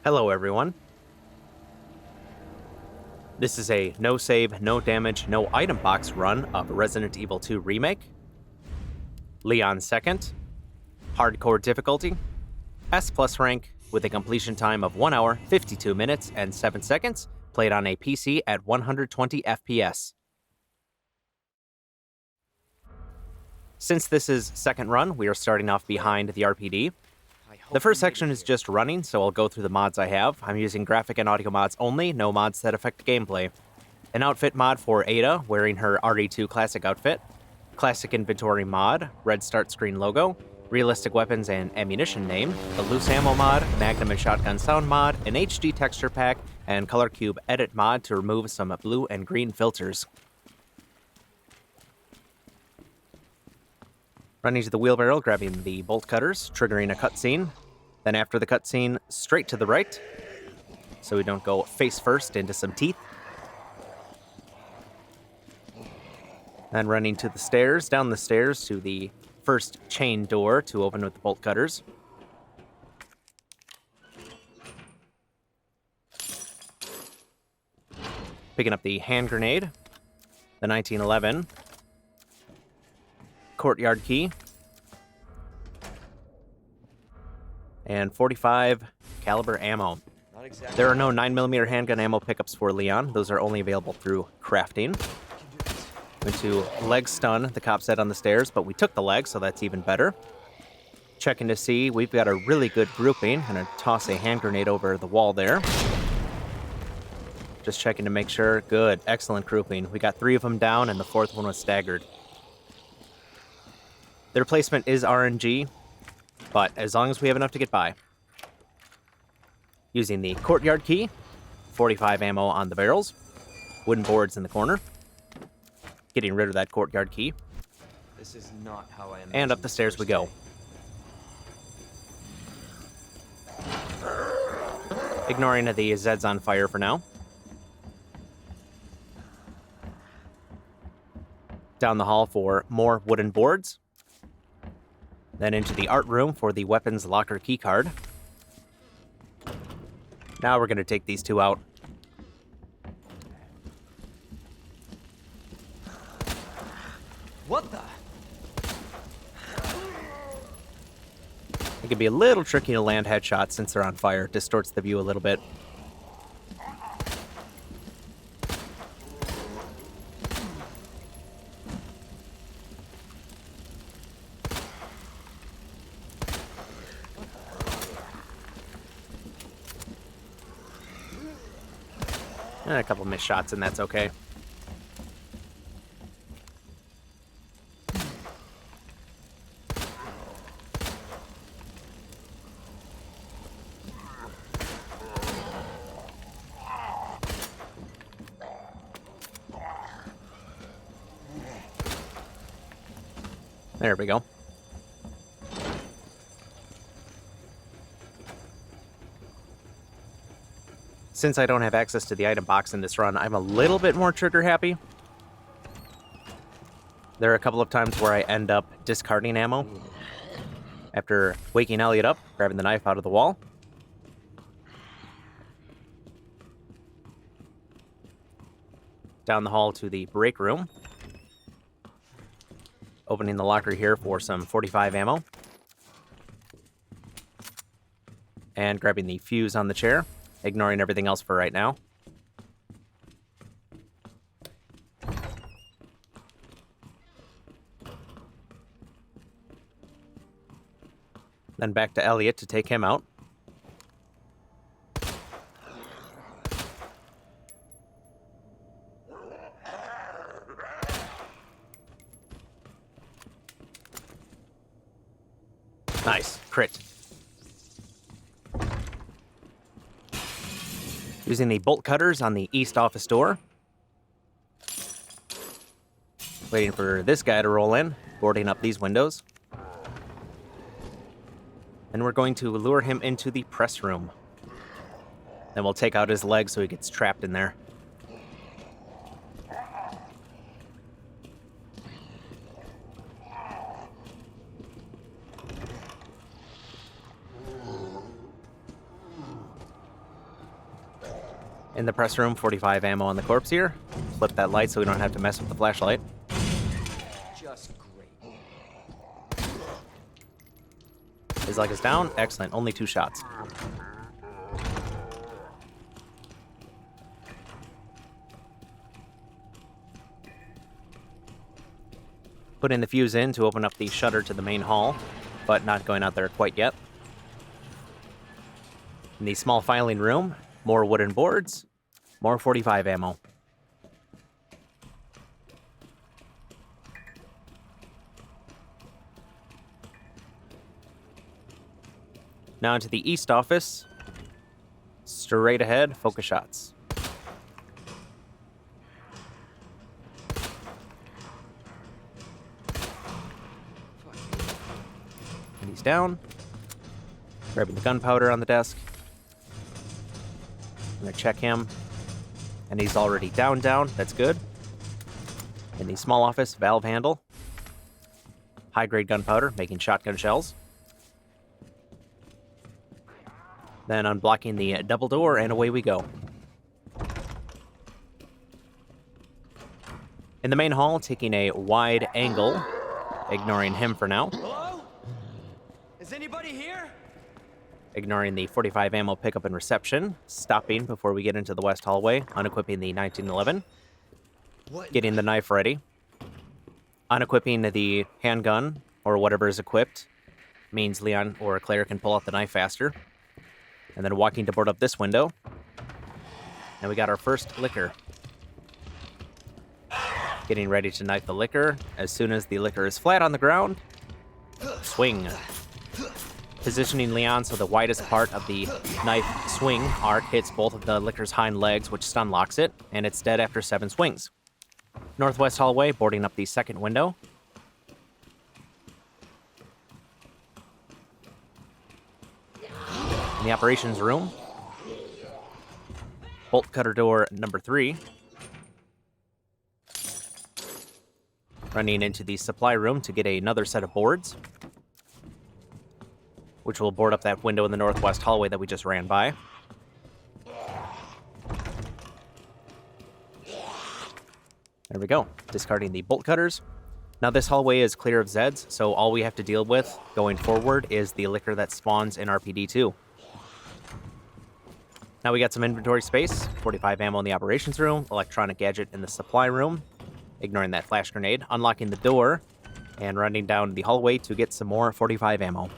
Hello everyone. This is a no save, no damage, no item box run of Resident Evil 2 Remake. Leon second. Hardcore difficulty. S+ rank with a completion time of 1 hour, 52 minutes, and 7 seconds. Played on a PC at 120 FPS. Since this is second run, we are starting off behind the RPD. The first section is just running, so I'll go through the mods I have. I'm using graphic and audio mods only, no mods that affect gameplay. An outfit mod for Ada, wearing her RE2 classic outfit. Classic inventory mod, red start screen logo. Realistic weapons and ammunition name. A loose ammo mod, Magnum and shotgun sound mod, an HD texture pack, and color cube edit mod to remove some blue and green filters. Running to the wheelbarrow, grabbing the bolt cutters, triggering a cutscene. Then after the cutscene, straight to the right, so we don't go face first into some teeth. Then running to the stairs, down the stairs to the first chain door to open with the bolt cutters. Picking up the hand grenade, the 1911. Courtyard key, and 45 caliber ammo. There are no 9mm handgun ammo pickups for Leon. Those are only available through crafting. Went to leg stun, the cop said on the stairs, but we took the leg, so that's even better. Checking to see, we've got a really good grouping. Gonna toss a hand grenade over the wall there. Just checking to make sure. Good, excellent grouping. We got 3 of them down, and the 4th one was staggered. Their placement is RNG, but as long as we have enough to get by. Using the courtyard key, 45 ammo on the barrels, wooden boards in the corner. Getting rid of that courtyard key. This is not how I imagined. And up the stairs we go. Ignoring the Zeds on fire for now. Down the hall for more wooden boards. Then into the art room for the weapons locker keycard. Now we're going to take these 2 out. What the? It can be a little tricky to land headshots since they're on fire. It distorts the view a little bit. And a couple missed shots, and that's okay. There we go. Since I don't have access to the item box in this run, I'm a little bit more trigger happy. There are a couple of times where I end up discarding ammo after waking Elliot up, grabbing the knife out of the wall. Down the hall to the break room. Opening the locker here for some 45 ammo. And grabbing the fuse on the chair. Ignoring everything else for right now. Then back to Elliot to take him out. Nice. Crit. Using the bolt cutters on the east office door. Waiting for this guy to roll in, boarding up these windows. And we're going to lure him into the press room. Then we'll take out his leg so he gets trapped in there. In the press room, 45 ammo on the corpse here. Flip that light so we don't have to mess with the flashlight. Just great. His leg is down. Excellent. Only 2 shots. Putting the fuse in to open up the shutter to the main hall, but not going out there quite yet. In the small filing room, more wooden boards, more 45 ammo. Now into the east office. Straight ahead, focus shots. And he's down. Grabbing the gunpowder on the desk. I'm gonna check him. And he's already down. That's good. In the small office, valve handle. High-grade gunpowder, making shotgun shells. Then unblocking the double door, and away we go. In the main hall, taking a wide angle, ignoring him for now. Hello? Is anybody here? Ignoring the 45 ammo pickup and reception, stopping before we get into the west hallway, unequipping the 1911, getting the knife ready, unequipping the handgun, or whatever is equipped, means Leon or Claire can pull out the knife faster, and then walking to board up this window, and we got our first liquor. Getting ready to knife the liquor. As soon as the liquor is flat on the ground, swing. Positioning Leon so the widest part of the knife swing arc hits both of the liquor's hind legs, which stun locks it, and it's dead after 7 swings. Northwest hallway, boarding up the second window. In the operations room, bolt cutter door number 3. Running into the supply room to get another set of boards, which will board up that window in the northwest hallway that we just ran by. There we go. Discarding the bolt cutters. Now this hallway is clear of Zeds, so all we have to deal with going forward is the liquor that spawns in RPD2. Now we got some inventory space, 45 ammo in the operations room, electronic gadget in the supply room, ignoring that flash grenade, unlocking the door, and running down the hallway to get some more 45 ammo.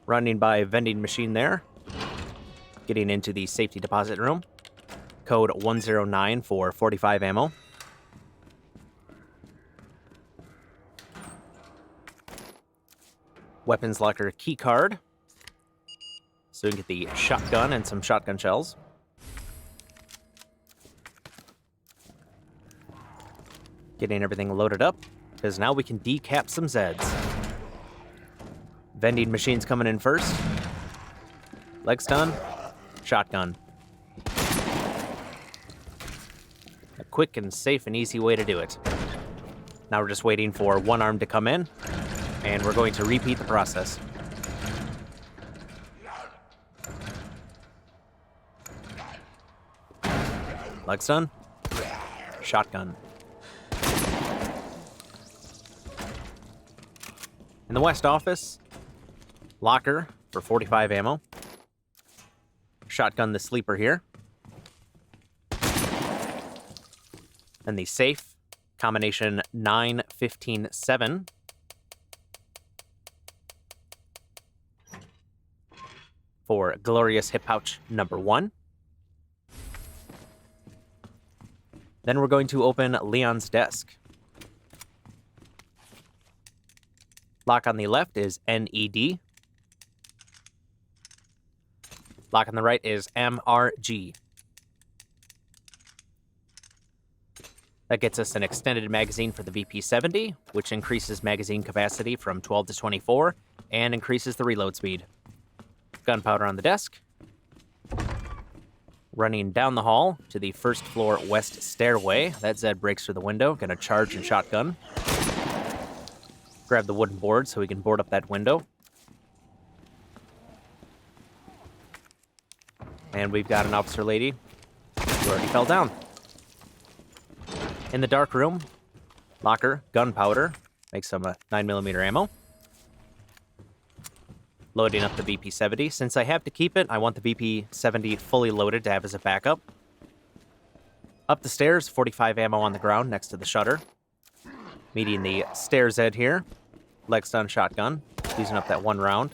Running by vending machine there, getting into the safety deposit room, code 109 for 45 ammo. Weapons locker key card, so we can get the shotgun and some shotgun shells. Getting everything loaded up, because now we can decap some Zeds. Vending machines coming in first. Leg stun, shotgun. A quick and safe and easy way to do it. Now we're just waiting for one arm to come in, and we're going to repeat the process. Leg stun, shotgun. In the west office, locker for 45 ammo. Shotgun the sleeper here. And the safe, combination 9-15-7. For glorious hip pouch number 1. Then we're going to open Leon's desk. Lock on the left is NED. Lock on the right is MRG. That gets us an extended magazine for the VP70, which increases magazine capacity from 12 to 24 and increases the reload speed. Gunpowder on the desk. Running down the hall to the first floor west stairway. That Zed breaks through the window. Gonna charge and shotgun. Grab the wooden board so we can board up that window. And we've got an officer lady who already fell down. In the dark room, locker, gunpowder, make some 9mm ammo. Loading up the BP-70. Since I have to keep it, I want the BP-70 fully loaded to have as a backup. Up the stairs, 45 ammo on the ground next to the shutter. Meeting the stairs edge here. Leg stun shotgun, using up that one round.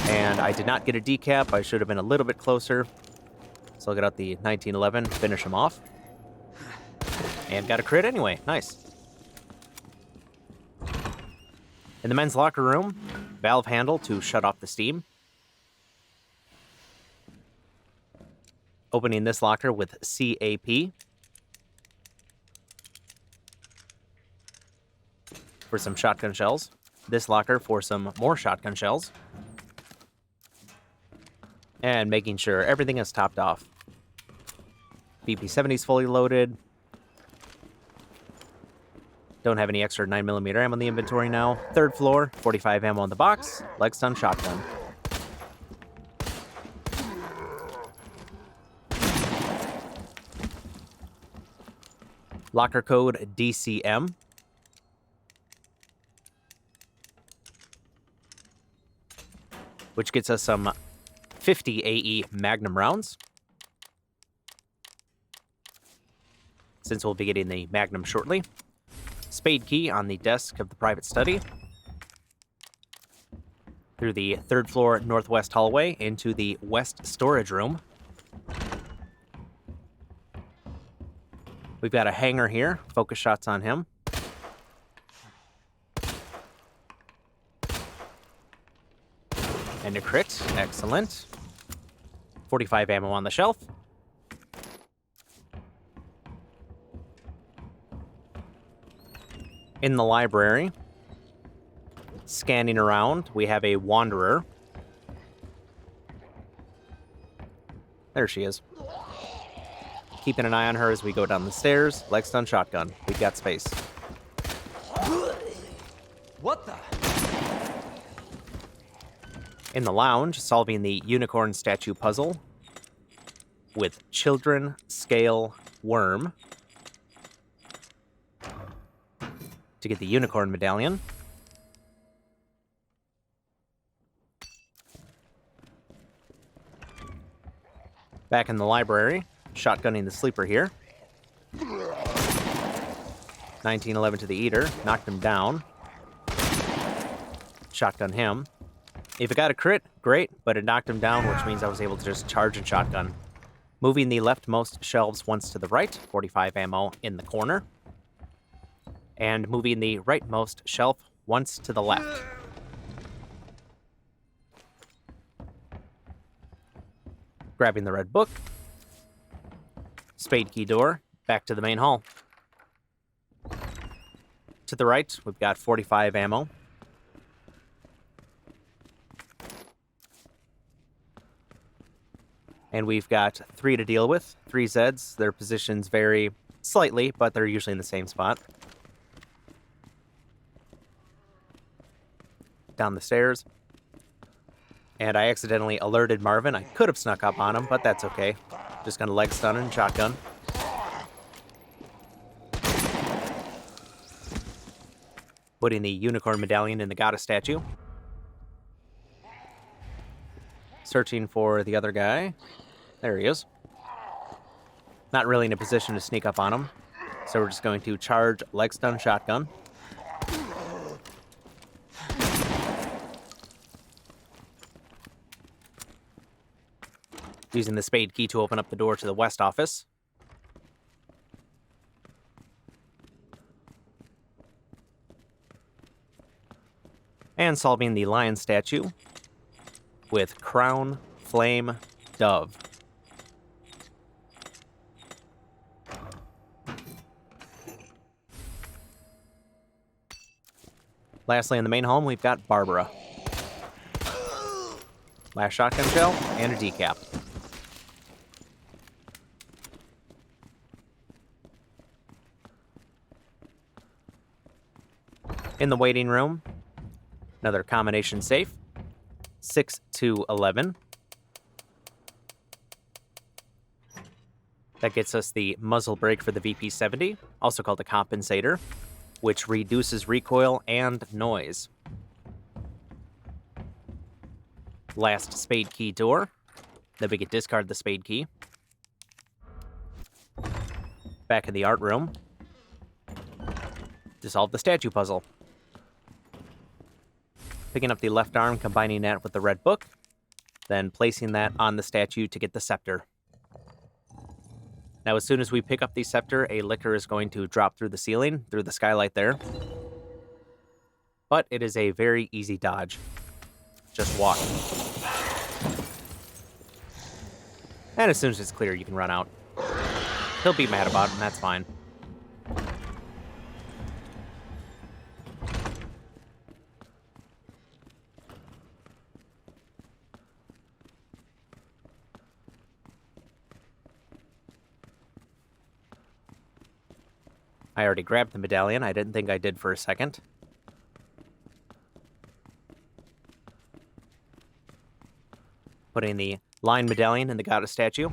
And I did not get a decap. I should have been a little bit closer. So I'll get out the 1911, finish him off. And got a crit anyway. Nice. In the men's locker room, valve handle to shut off the steam. Opening this locker with CAP. For some shotgun shells. This locker for some more shotgun shells. And making sure everything is topped off. BP-70 is fully loaded. Don't have any extra 9mm ammo in the inventory now. Third floor, 45 ammo in the box. Leg stun shotgun. Locker code DCM. Which gets us some 50 AE Magnum rounds. Since we'll be getting the Magnum shortly. Spade key on the desk of the private study. Through the third floor northwest hallway into the west storage room. We've got a hanger here. Focus shots on him. And a crit. Excellent. 45 ammo on the shelf. In the library, scanning around, we have a wanderer. There she is. Keeping an eye on her as we go down the stairs. Leg stun shotgun. We've got space. What the? In the lounge, solving the unicorn statue puzzle with children scale worm to get the unicorn medallion. Back in the library, shotgunning the sleeper here. 1911 to the eater, knocked him down. Shotgun him. If it got a crit, great, but it knocked him down, which means I was able to just charge and shotgun. Moving the leftmost shelves once to the right, 45 ammo in the corner. And moving the rightmost shelf once to the left. Grabbing the red book. Spade key door, back to the main hall. To the right, we've got 45 ammo. And we've got 3 to deal with. 3 Zeds. Their positions vary slightly, but they're usually in the same spot. Down the stairs. And I accidentally alerted Marvin. I could have snuck up on him, but that's okay. Just gonna leg stun and shotgun. Putting the unicorn medallion in the goddess statue. Searching for the other guy. There he is. Not really in a position to sneak up on him. So we're just going to charge leg stun shotgun. Using the spade key to open up the door to the west office. And solving the lion statue with crown, flame, dove. Lastly, in the main home, we've got Barbara. Last shotgun shell and a decap. In the waiting room, another combination safe, 6 to 11. That gets us the muzzle brake for the VP70, also called a compensator, which reduces recoil and noise. Last spade key door. Then we can discard the spade key. Back in the art room. To solve the statue puzzle. Picking up the left arm, combining that with the red book, then placing that on the statue to get the scepter. Now, as soon as we pick up the scepter, a licker is going to drop through the ceiling, through the skylight there. But it is a very easy dodge. Just walk. And as soon as it's clear, you can run out. He'll be mad about it, and that's fine. I already grabbed the medallion. I didn't think I did for a second. Putting the line medallion in the goddess statue.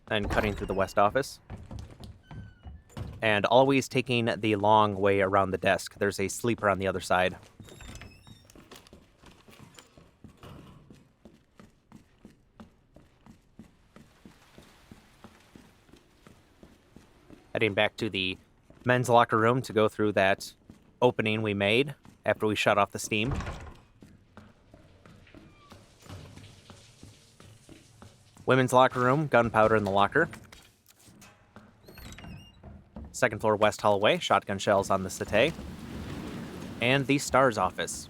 Then cutting through the west office. And always taking the long way around the desk. There's a sleeper on the other side. Heading back to the men's locker room to go through that opening we made after we shut off the steam. Women's locker room, gunpowder in the locker. Second floor west hallway, shotgun shells on the settee. And the STARS office.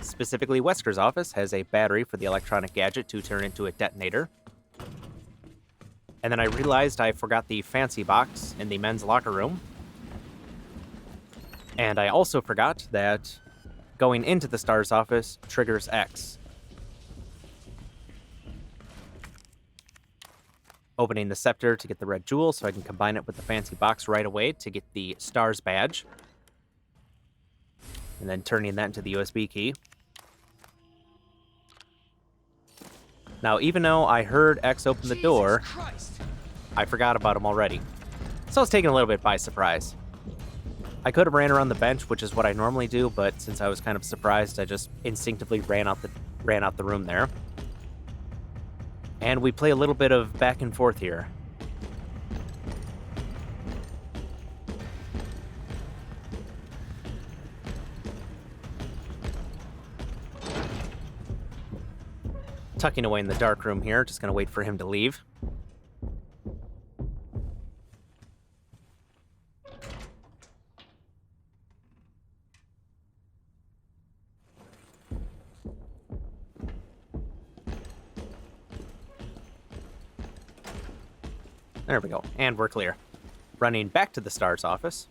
Specifically, Wesker's office has a battery for the electronic gadget to turn into a detonator. And then I realized I forgot the fancy box in the men's locker room. And I also forgot that going into the STARS office triggers X. Opening the scepter to get the red jewel so I can combine it with the fancy box right away to get the STARS badge. And then turning that into the USB key. Now, even though I heard X open the door, I forgot about him already. So I was taken a little bit by surprise. I could have ran around the bench, which is what I normally do, but since I was kind of surprised, I just instinctively ran out the room there. And we play a little bit of back and forth here. Tucking away in the dark room here, just gonna wait for him to leave. There we go, and we're clear. Running back to the STARS office.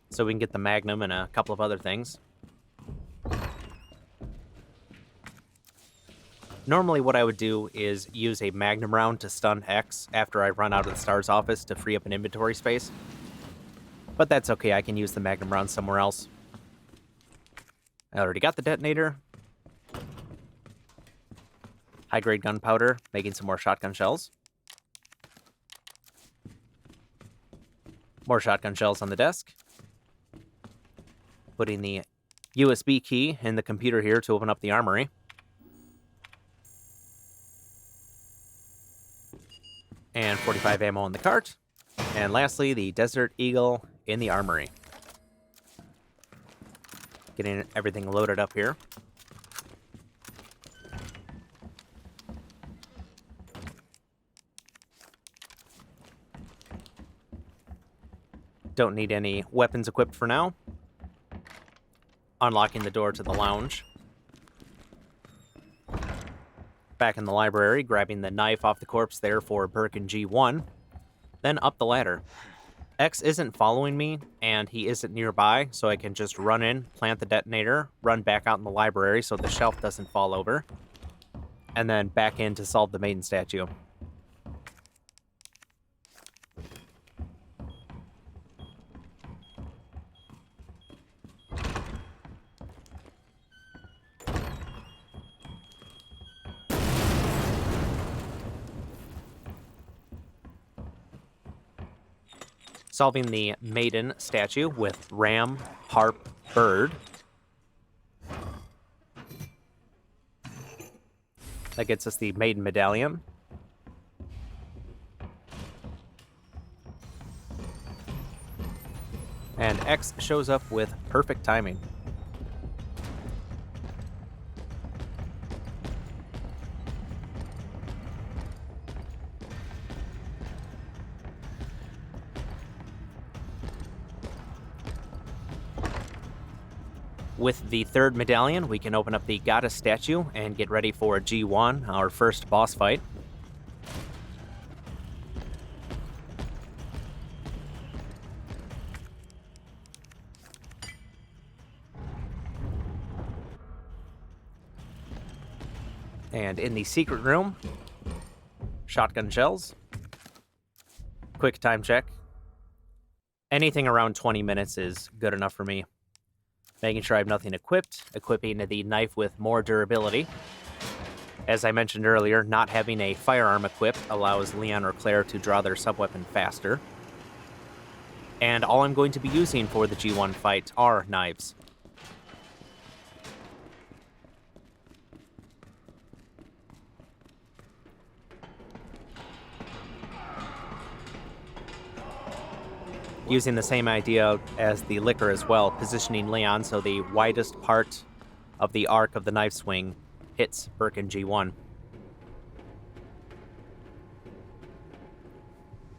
So we can get the Magnum and a couple of other things. Normally what I would do is use a Magnum round to stun X after I run out of the STARS office to free up an inventory space. But that's okay, I can use the Magnum round somewhere else. I already got the detonator. High-grade gunpowder, making some more shotgun shells. More shotgun shells on the desk. Putting the USB key in the computer here to open up the armory. And 45 ammo in the cart. And lastly, the Desert Eagle in the armory. Getting everything loaded up here. Don't need any weapons equipped for now. Unlocking the door to the lounge. Back in the library, grabbing the knife off the corpse there for Birkin G1. Then up the ladder. X isn't following me, and he isn't nearby, so I can just run in, plant the detonator, run back out in the library so the shelf doesn't fall over, and then back in to solve the maiden statue. Solving the maiden statue with ram, harp, bird. That gets us the maiden medallion. And X shows up with perfect timing. With the third medallion, we can open up the goddess statue and get ready for G1, our first boss fight. And in the secret room, shotgun shells. Quick time check. Anything around 20 minutes is good enough for me. Making sure I have nothing equipped, equipping the knife with more durability. As I mentioned earlier, not having a firearm equipped allows Leon or Claire to draw their subweapon faster. And all I'm going to be using for the G1 fight are knives. Using the same idea as the liquor as well, positioning Leon so the widest part of the arc of the knife swing hits Birkin G1.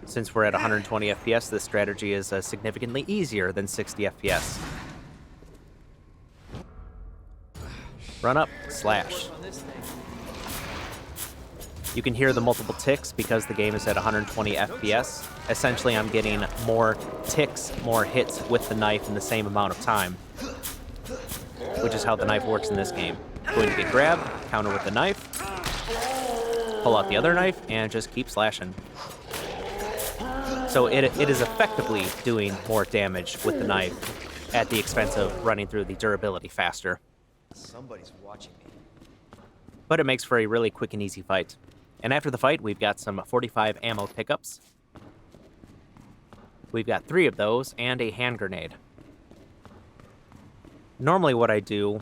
Since we're at 120 FPS, this strategy is significantly easier than 60 FPS. Run up, slash. You can hear the multiple ticks because the game is at 120 FPS. Essentially, I'm getting more ticks, more hits with the knife in the same amount of time, which is how the knife works in this game. Going to get grabbed, counter with the knife, pull out the other knife, and just keep slashing. So it is effectively doing more damage with the knife at the expense of running through the durability faster. Somebody's watching me. But it makes for a really quick and easy fight. And after the fight, we've got some 45 ammo pickups. We've got 3 of those and a hand grenade. Normally what I do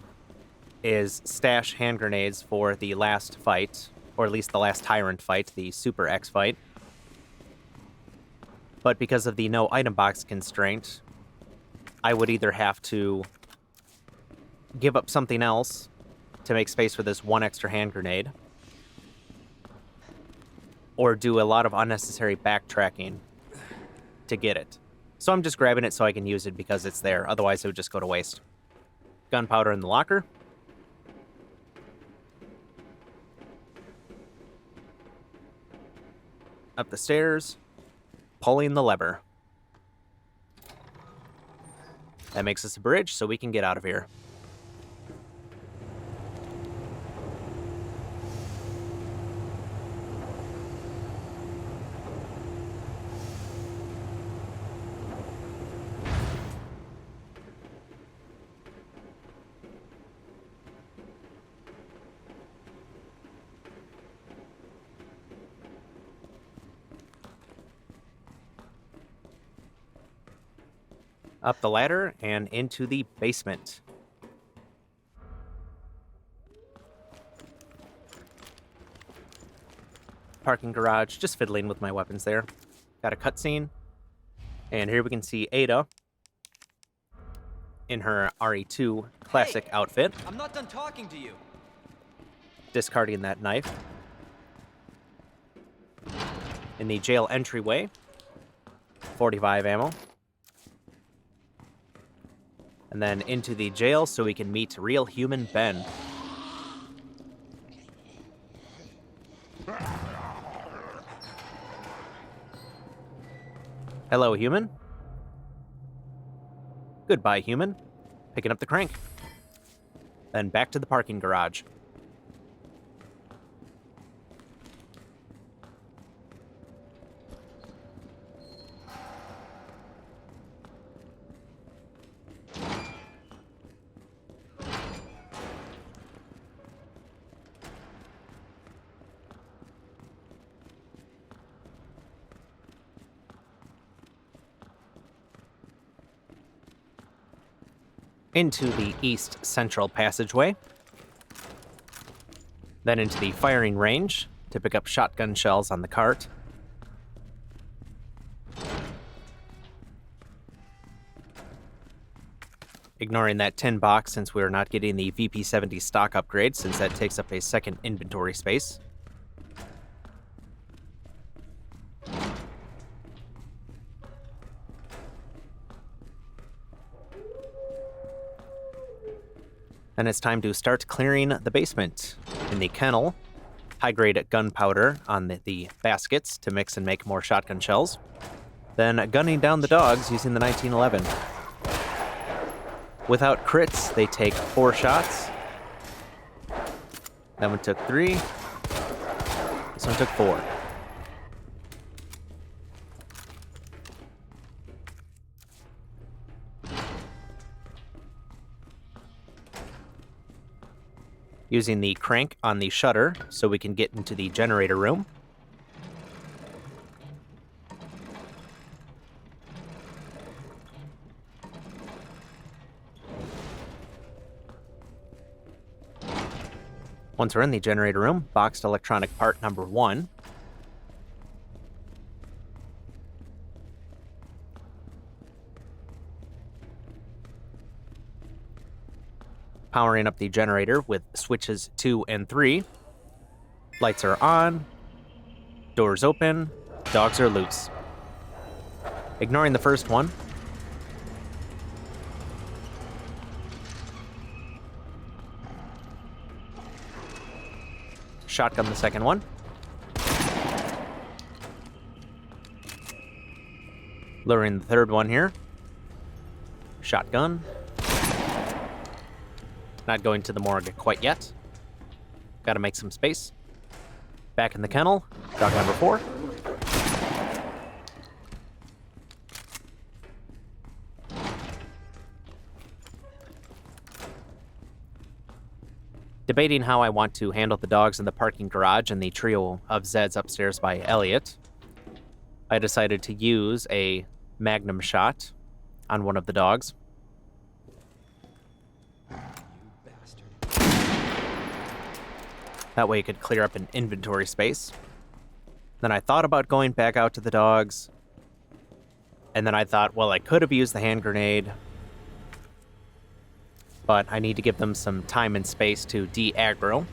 is stash hand grenades for the last fight, or at least the last Tyrant fight, the Super X fight. But because of the no item box constraint, I would either have to give up something else to make space for this 1 extra hand grenade, or do a lot of unnecessary backtracking to get it. So I'm just grabbing it so I can use it because it's there, otherwise it would just go to waste. Gunpowder in the locker. Up the stairs, pulling the lever. That makes us a bridge so we can get out of here. Up the ladder and into the basement. Parking garage, just fiddling with my weapons there. Got a cutscene. And here we can see Ada in her RE2 classic outfit, I'm not done talking to you. discarding that knife. In the jail entryway, 45 ammo. And then into the jail so we can meet real human Ben. Hello, human. Goodbye, human. Picking up the crank. Then back to the parking garage. into the east central passageway, then into the firing range to pick up shotgun shells on the cart. Ignoring that tin box since we're not getting the VP70 stock upgrade, since that takes up a second inventory space. Then it's time to start clearing the basement. In the kennel, high-grade gunpowder on the baskets to mix and make more shotgun shells. Then gunning down the dogs using the 1911. Without crits, they take 4 shots. That one took 3. This one took 4. Using the crank on the shutter so we can get into the generator room. Once we're in the generator room, boxed electronic part number 1. Powering up the generator with switches 2 and 3. Lights are on. Doors open. Dogs are loose. Ignoring the first one. Shotgun the second one. Luring the third one here. Shotgun. Not going to the morgue quite yet. Gotta make some space. Back in the kennel. Dog number 4. Debating how I want to handle the dogs in the parking garage and the trio of Zeds upstairs by Elliot, I decided to use a Magnum shot on one of the dogs. That way it could clear up an inventory space. Then I thought about going back out to the dogs. And then I thought, well, I could have used the hand grenade. But I need to give them some time and space to de-aggro.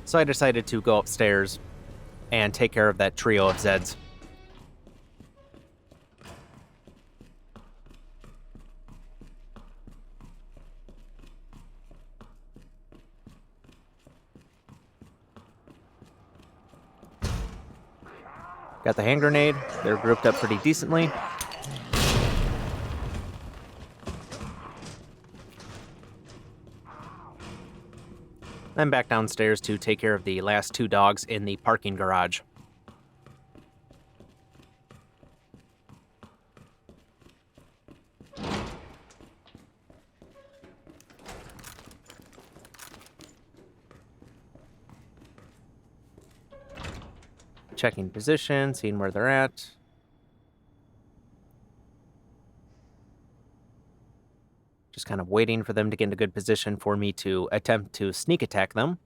So I decided to go upstairs and take care of that trio of Zeds. Got the hand grenade. They're grouped up pretty decently. Then back downstairs to take care of the last 2 dogs in the parking garage. Checking position, seeing where they're at. Just kind of waiting for them to get in a good position for me to attempt to sneak attack them.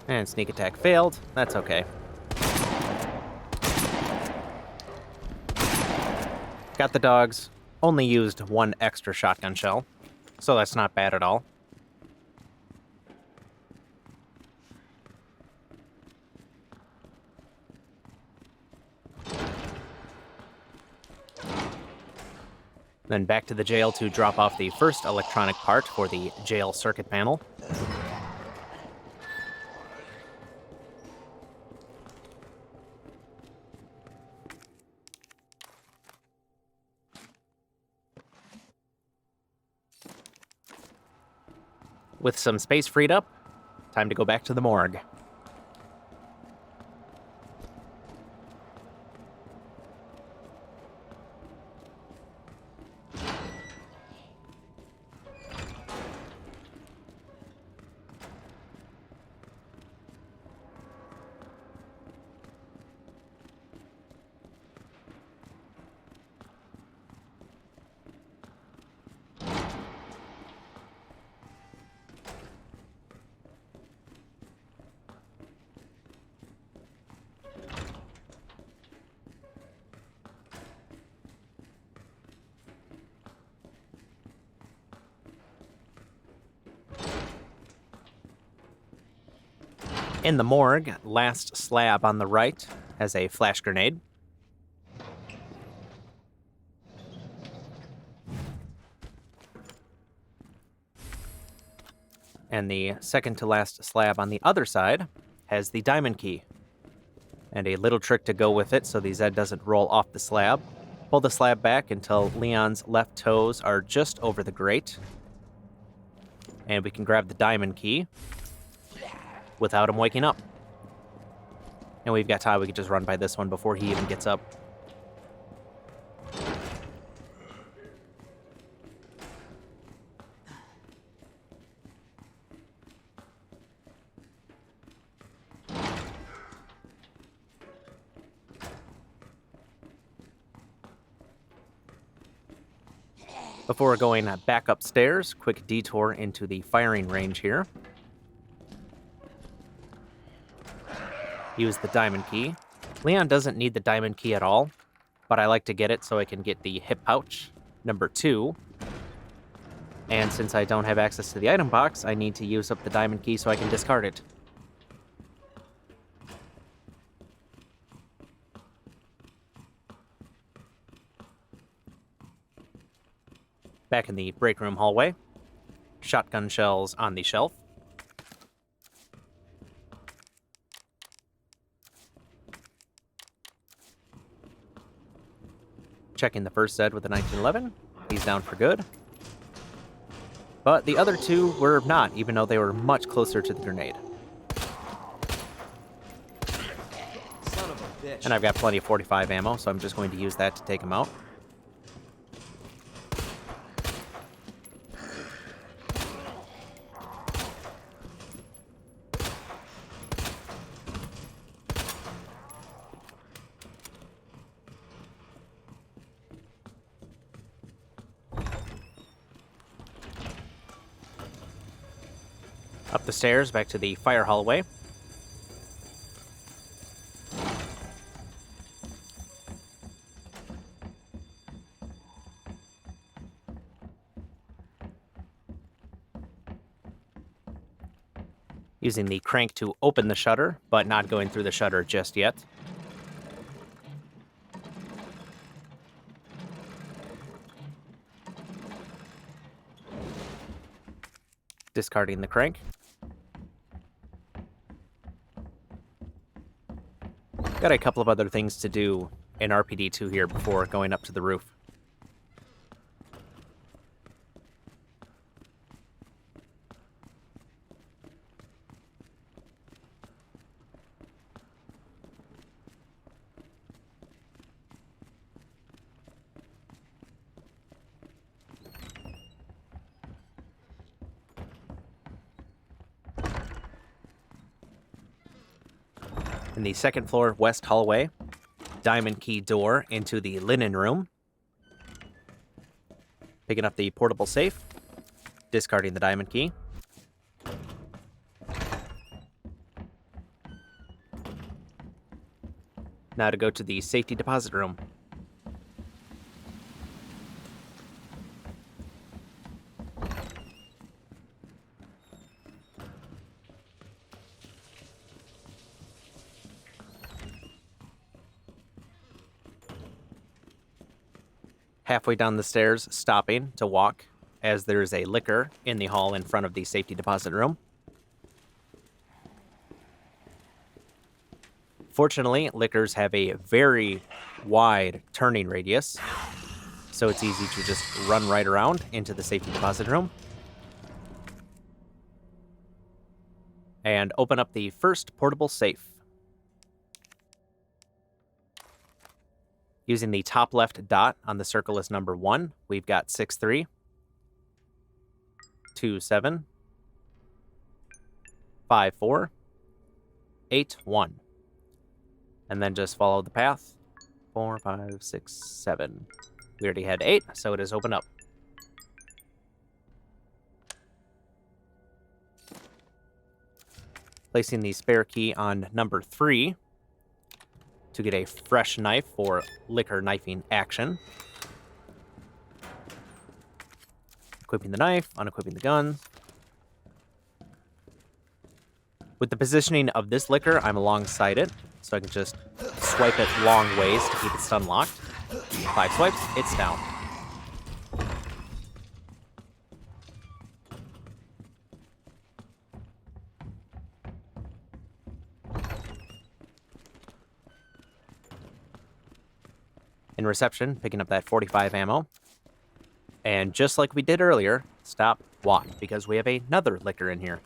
And sneak attack failed. That's okay. Got the dogs. Only used 1 extra shotgun shell, so that's not bad at all. Then back to the jail to drop off the first electronic part for the jail circuit panel. With some space freed up, time to go back to the morgue. In the morgue, last slab on the right has a flash grenade. And the second to last slab on the other side has the diamond key. And a little trick to go with it so the Zed doesn't roll off the slab. Pull the slab back until Leon's left toes are just over the grate. And we can grab the diamond key without him waking up. And we've got time, we can just run by this one before he even gets up. Before going back upstairs, quick detour into the firing range here. Use the diamond key. Leon doesn't need the diamond key at all, but I like to get it so I can get the hip pouch, number 2. And since I don't have access to the item box, I need to use up the diamond key so I can discard it. Back in the break room hallway. Shotgun shells on the shelf. Checking the first Zed with the 1911. He's down for good. But the other two were not, even though they were much closer to the grenade. Son of a bitch. And I've got plenty of 45 ammo, so I'm just going to use that to take him out. Up the stairs, back to the fire hallway. Using the crank to open the shutter, but not going through the shutter just yet. Discarding the crank. Got a couple of other things to do in RPD 2 here before going up to the roof. In the second floor west hallway, diamond key door into the linen room. Picking up the portable safe, discarding the diamond key. Now to go to the safety deposit room. Halfway down the stairs, stopping to walk, as there is a liquor in the hall in front of the safety deposit room. Fortunately, liquors have a very wide turning radius, so it's easy to just run right around into the safety deposit room. And open up the first portable safe. Using the top left dot on the circle as number 1, we've got 63, 27, 54, 81. And then just follow the path. 4, 5, 6, 7. We already had 8, so it is open up. Placing the spare key on number 3 to get a fresh knife for liquor knifing action. Equipping the knife, unequipping the guns. With the positioning of this liquor, I'm alongside it, so I can just swipe it long ways to keep it stun locked. 5 swipes, it's down. In reception, picking up that 45 ammo. And just like we did earlier, stop, walk, because we have another liquor in here.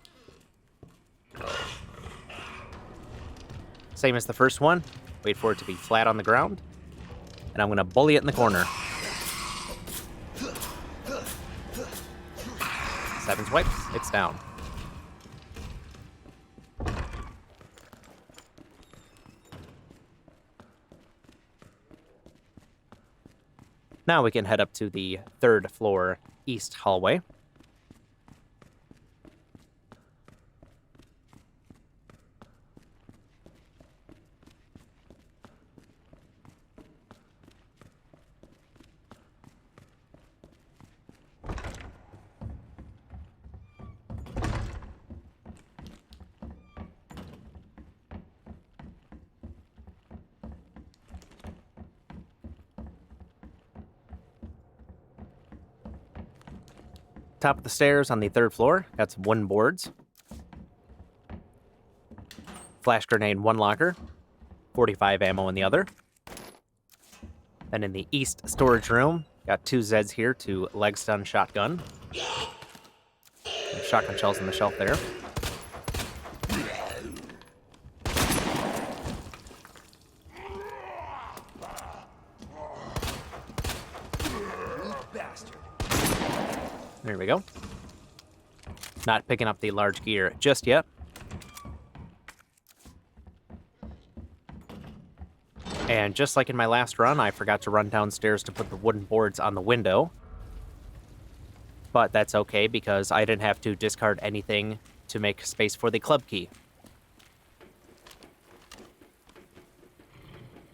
Same as the first one, wait for it to be flat on the ground, and I'm gonna bully it in the corner. 7 swipes, it's down. Now we can head up to the 3rd floor east hallway. Top of the stairs on the 3rd floor, got some wooden boards. Flash grenade in one locker, 45 ammo in the other. Then in the east storage room, got 2 Zeds here to leg stun shotgun. Some shotgun shells on the shelf there. There we go. Not picking up the large gear just yet. And just like in my last run, I forgot to run downstairs to put the wooden boards on the window. But that's okay because I didn't have to discard anything to make space for the club key.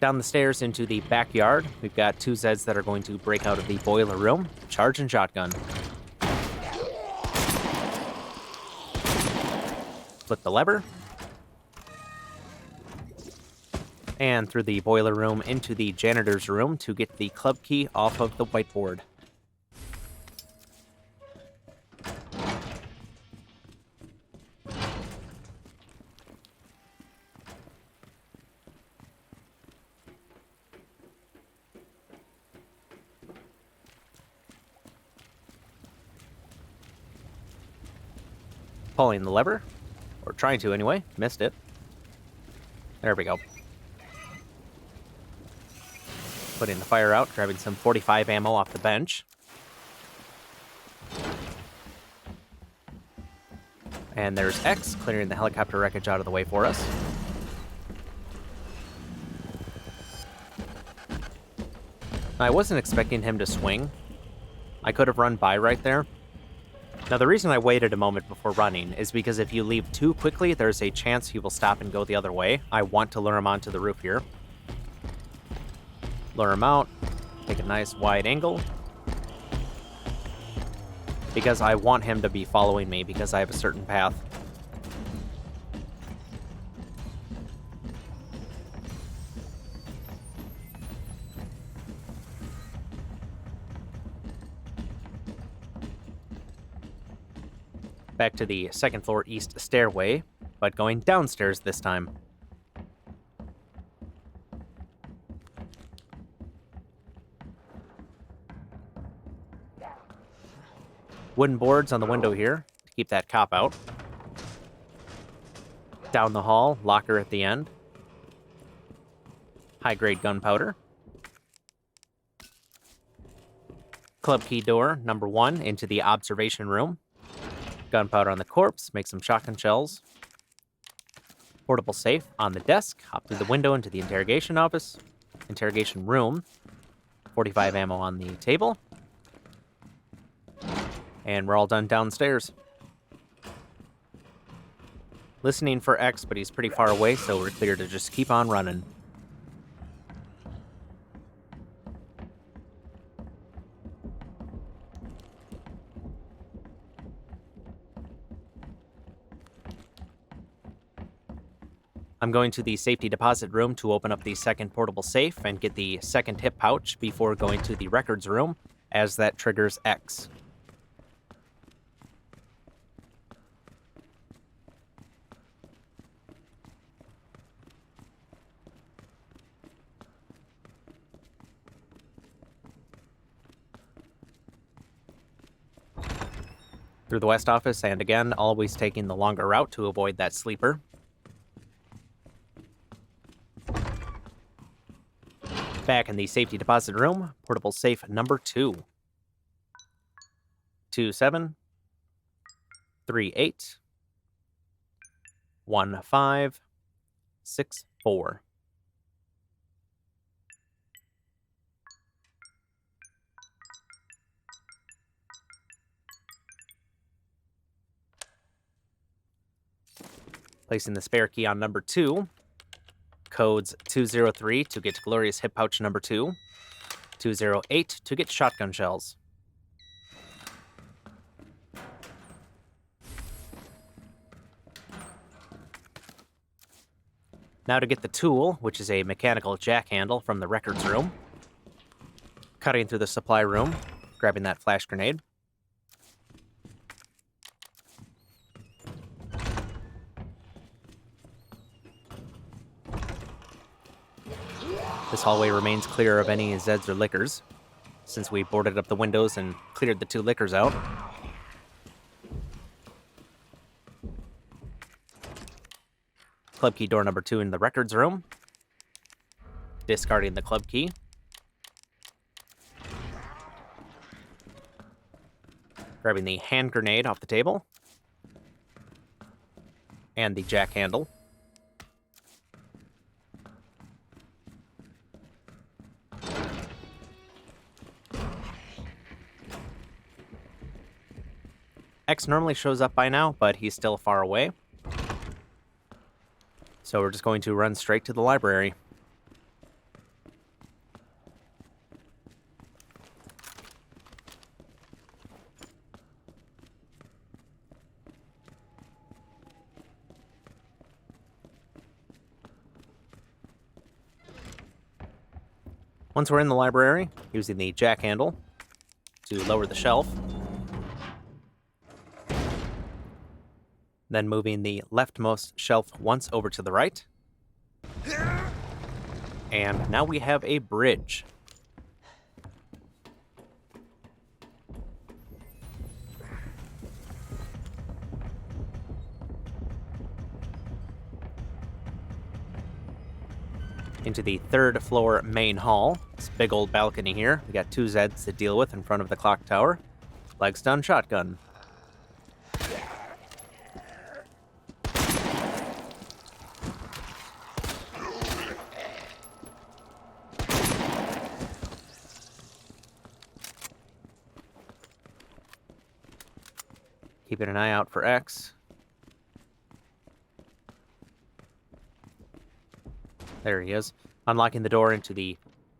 Down the stairs into the backyard, we've got 2 Zeds that are going to break out of the boiler room. Charge and shotgun. Flip the lever. And through the boiler room into the janitor's room to get the club key off of the whiteboard. Pulling the lever. Or trying to anyway. Missed it. There we go. Putting the fire out, grabbing some 45 ammo off the bench. And there's X, clearing the helicopter wreckage out of the way for us. I wasn't expecting him to swing. I could have run by right there. Now, the reason I waited a moment before running is because if you leave too quickly, there's a chance he will stop and go the other way. I want to lure him onto the roof here. Lure him out, take a nice wide angle. Because I want him to be following me because I have a certain path. Back to the 2nd floor east stairway, but going downstairs this time. Wooden boards on the window here to keep that cop out. Down the hall, locker at the end. High-grade gunpowder. Club key door, number 1, into the observation room. Gunpowder on the corpse, make some shotgun shells. Portable safe on the desk, hop through the window into the interrogation office. Interrogation room. 45 ammo on the table. And we're all done downstairs. Listening for X, but he's pretty far away, so we're clear to just keep on running. I'm going to the safety deposit room to open up the second portable safe and get the second hip pouch before going to the records room, as that triggers X. Through the west office, and again, always taking the longer route to avoid that sleeper. Back in the safety deposit room, portable safe number 2. 27381564. Placing the spare key on number 2. Codes 203 to get glorious hip pouch number 2. 208 to get shotgun shells. Now to get the tool, which is a mechanical jack handle from the records room. Cutting through the supply room, grabbing that flash grenade. This hallway remains clear of any Zeds or lickers, since we boarded up the windows and cleared the 2 lickers out. Club key door number 2 in the records room. Discarding the club key. Grabbing the hand grenade off the table. And the jack handle. X normally shows up by now, but he's still far away. So we're just going to run straight to the library. Once we're in the library, using the jack handle to lower the shelf, then moving the leftmost shelf once over to the right. And now we have a bridge. Into the 3rd floor main hall. This big old balcony here. We got 2 Zeds to deal with in front of the clock tower. Leg stun shotgun. Keeping an eye out for X. There he is. Unlocking the door into the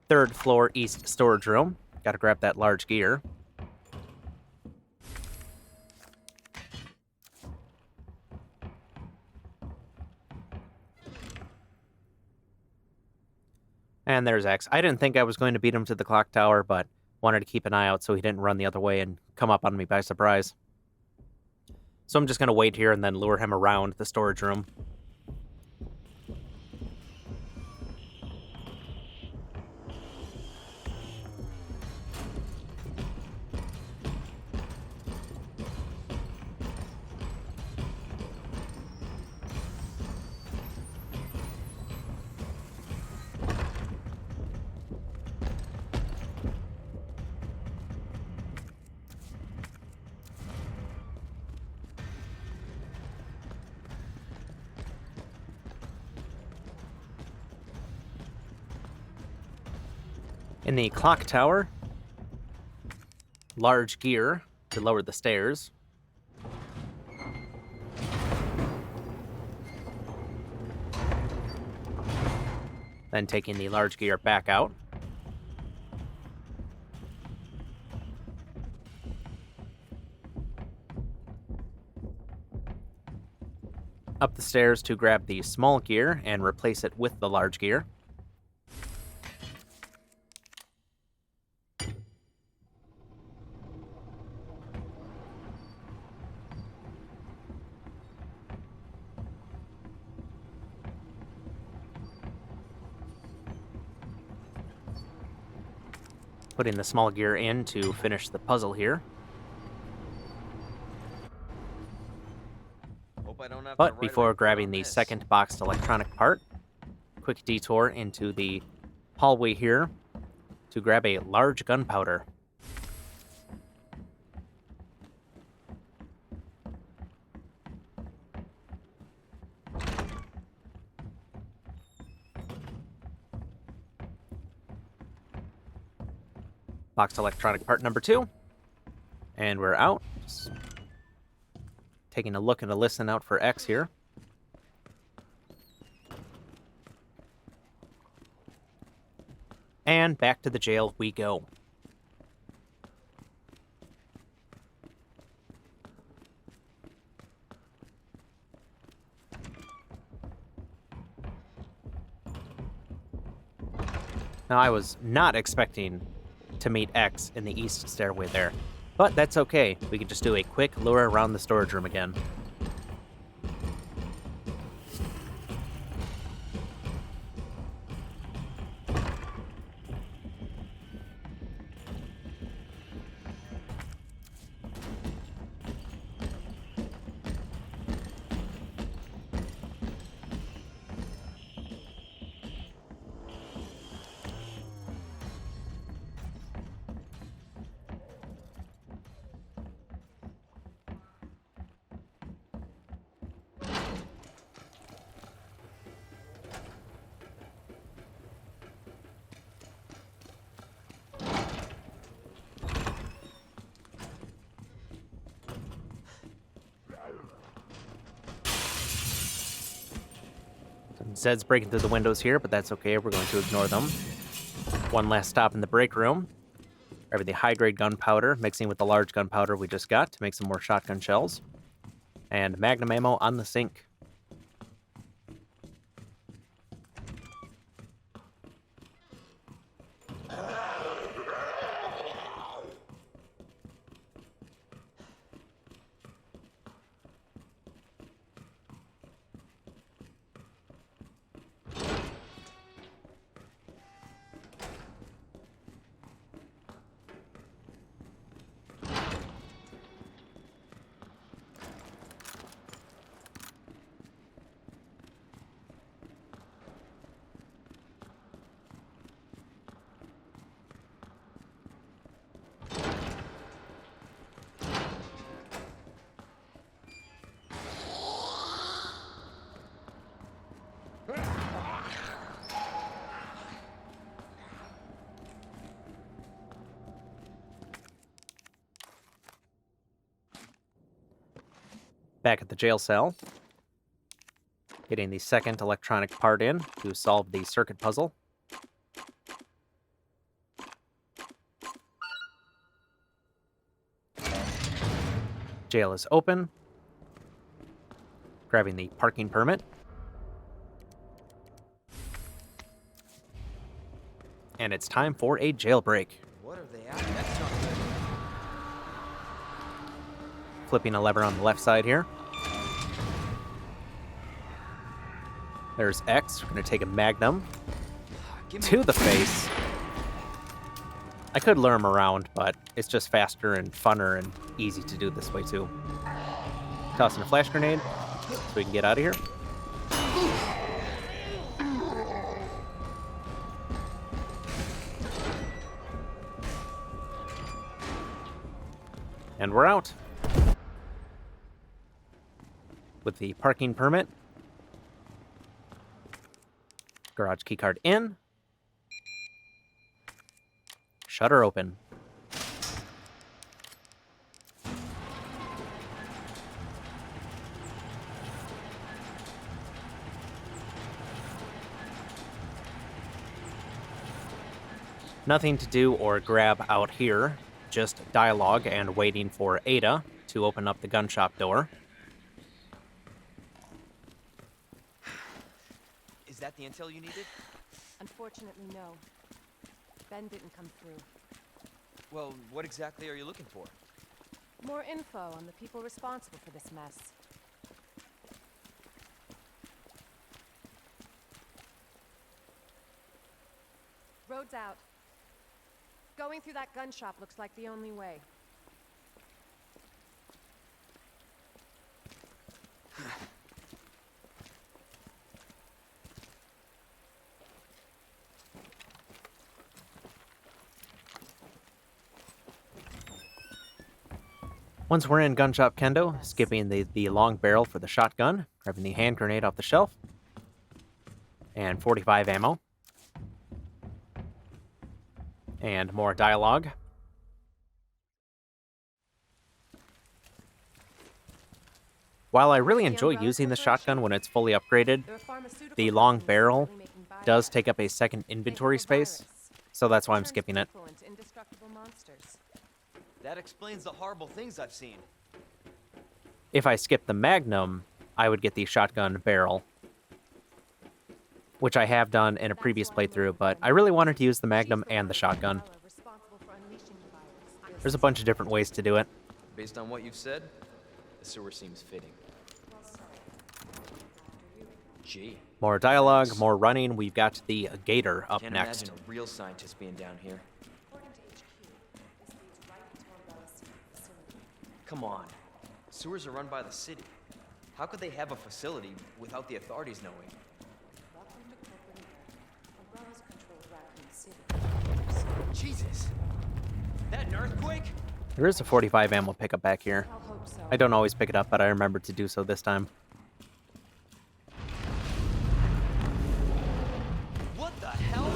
3rd floor east storage room. Gotta grab that large gear. And there's X. I didn't think I was going to beat him to the clock tower, but wanted to keep an eye out so he didn't run the other way and come up on me by surprise. So I'm just going to wait here and then lure him around the storage room. In the clock tower, large gear to lower the stairs. Then taking the large gear back out. Up the stairs to grab the small gear and replace it with the large gear. Putting the small gear in to finish the puzzle here. But before grabbing the second boxed electronic part, quick detour into the hallway here to grab a large gunpowder. Boxed electronic part number 2. And we're out. Just taking a look and a listen out for X here. And back to the jail we go. Now, I was not expecting to meet X in the east stairway there, but that's okay. We can just do a quick lure around the storage room again. Zed's breaking through the windows here, but that's okay. We're going to ignore them. One last stop in the break room. Grabbing the high-grade gunpowder, mixing with the large gunpowder we just got to make some more shotgun shells. And Magnum ammo on the sink. Back at the jail cell, getting the second electronic part in to solve the circuit puzzle. Jail is open. Grabbing the parking permit. And it's time for a jailbreak. What are they at? That's not good. Flipping a lever on the left side here. There's X. We're going to take a Magnum to the face. I could lure him around, but it's just faster and funner and easy to do this way too. Tossing a flash grenade so we can get out of here. And we're out. With the parking permit. Garage keycard in. Shutter open. Nothing to do or grab out here. Just dialogue and waiting for Ada to open up the gun shop door. that the intel you needed? Unfortunately, no. Ben didn't come through. Well, what exactly are you looking for? More info on the people responsible for this mess. Road's out. Going through that gun shop looks like the only way. Once we're in gun shop kendo, skipping the long barrel for the shotgun, grabbing the hand grenade off the shelf, and 45 ammo, and more dialogue. While I really enjoy using the shotgun when it's fully upgraded, the long barrel does take up a second inventory space, so that's why I'm skipping it. That explains the horrible things I've seen. If I skip the Magnum, I would get the shotgun barrel, which I have done in a previous playthrough, but I really wanted to use the Magnum and the shotgun. There's a bunch of different ways to do it. Based on what you've said, the sewer seems fitting. Gee. More dialogue, more running. We've got the Gator up Can't next. imagine a real scientist being down here. Come on. Sewers are run by the city. How could they have a facility without the authorities knowing? Jesus! That an earthquake? There is a 45 ammo pickup back here. I don't always pick it up, but I remembered to do so this time. What the hell?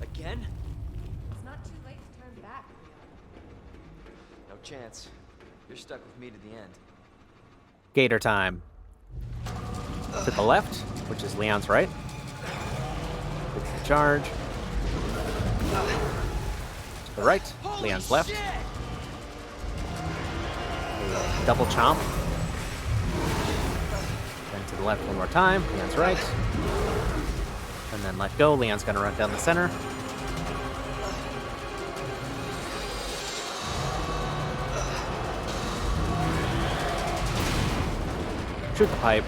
Again? It's not too late to turn back, No chance. You're stuck with me to the end. Gator time. To the left, which is Leon's right. It's the charge. To the right, Leon's left. Shit! A double chomp. Then to the left one more time, Leon's right. And then let go, Leon's gonna run down the center. Shoot the pipe.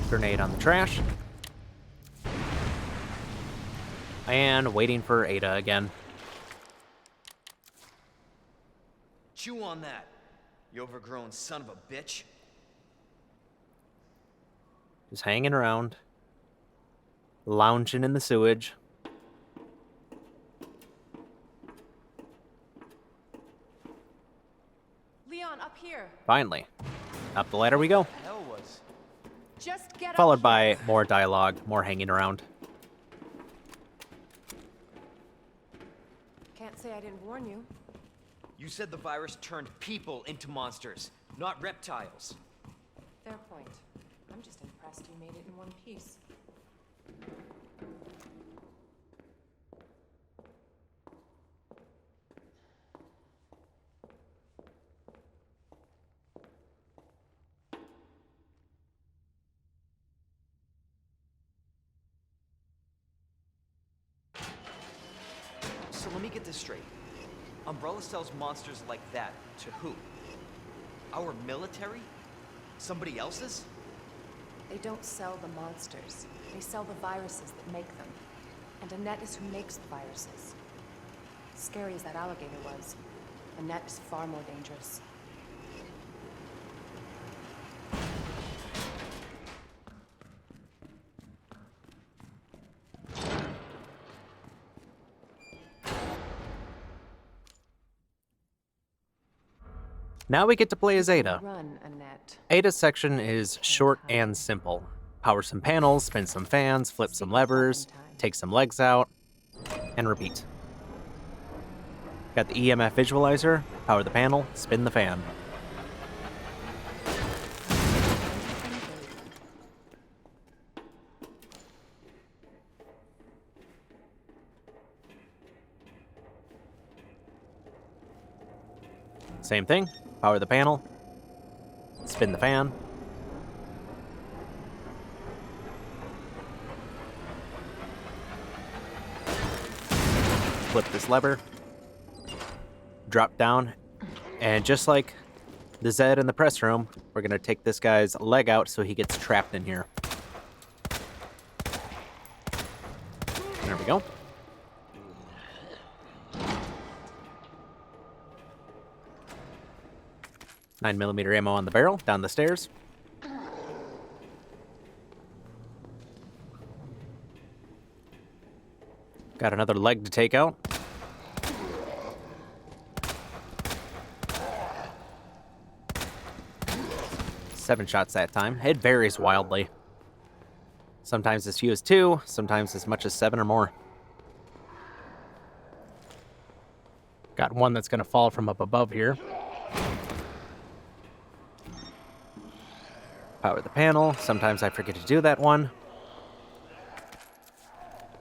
Grenade on the trash. And waiting for Ada again. Chew on that, you overgrown son of a bitch. Just hanging around. Lounging in the sewage. Leon, up here. Finally. Up the ladder we go. Hell was. Just get Followed up by here. more dialogue, more hanging around. Can't say I didn't warn you. You said the virus turned people into monsters, not reptiles. Fair point. I'm just impressed you made it in one piece. So let me get this straight. Umbrella sells monsters like that to who? Our military? Somebody else's? They don't sell the monsters. They sell the viruses that make them. And Annette is who makes the viruses. Scary as that alligator was, Annette is far more dangerous. Now we get to play as Ada. Run, Annette. Ada's section is short and simple. Power some panels, spin some fans, flip some levers, take some legs out, and repeat. Got the EMF visualizer, power the panel, spin the fan. Same thing. Power the panel. Spin the fan. Flip this lever. Drop down. And just like the Zed in the press room, we're going to take this guy's leg out so he gets trapped in here. There we go. .9mm ammo on the barrel, down the stairs. Got another leg to take out. Seven shots that time. It varies wildly. Sometimes as few as 2, sometimes as much as 7 or more. Got one that's going to fall from up above here. Power the panel. Sometimes I forget to do that one.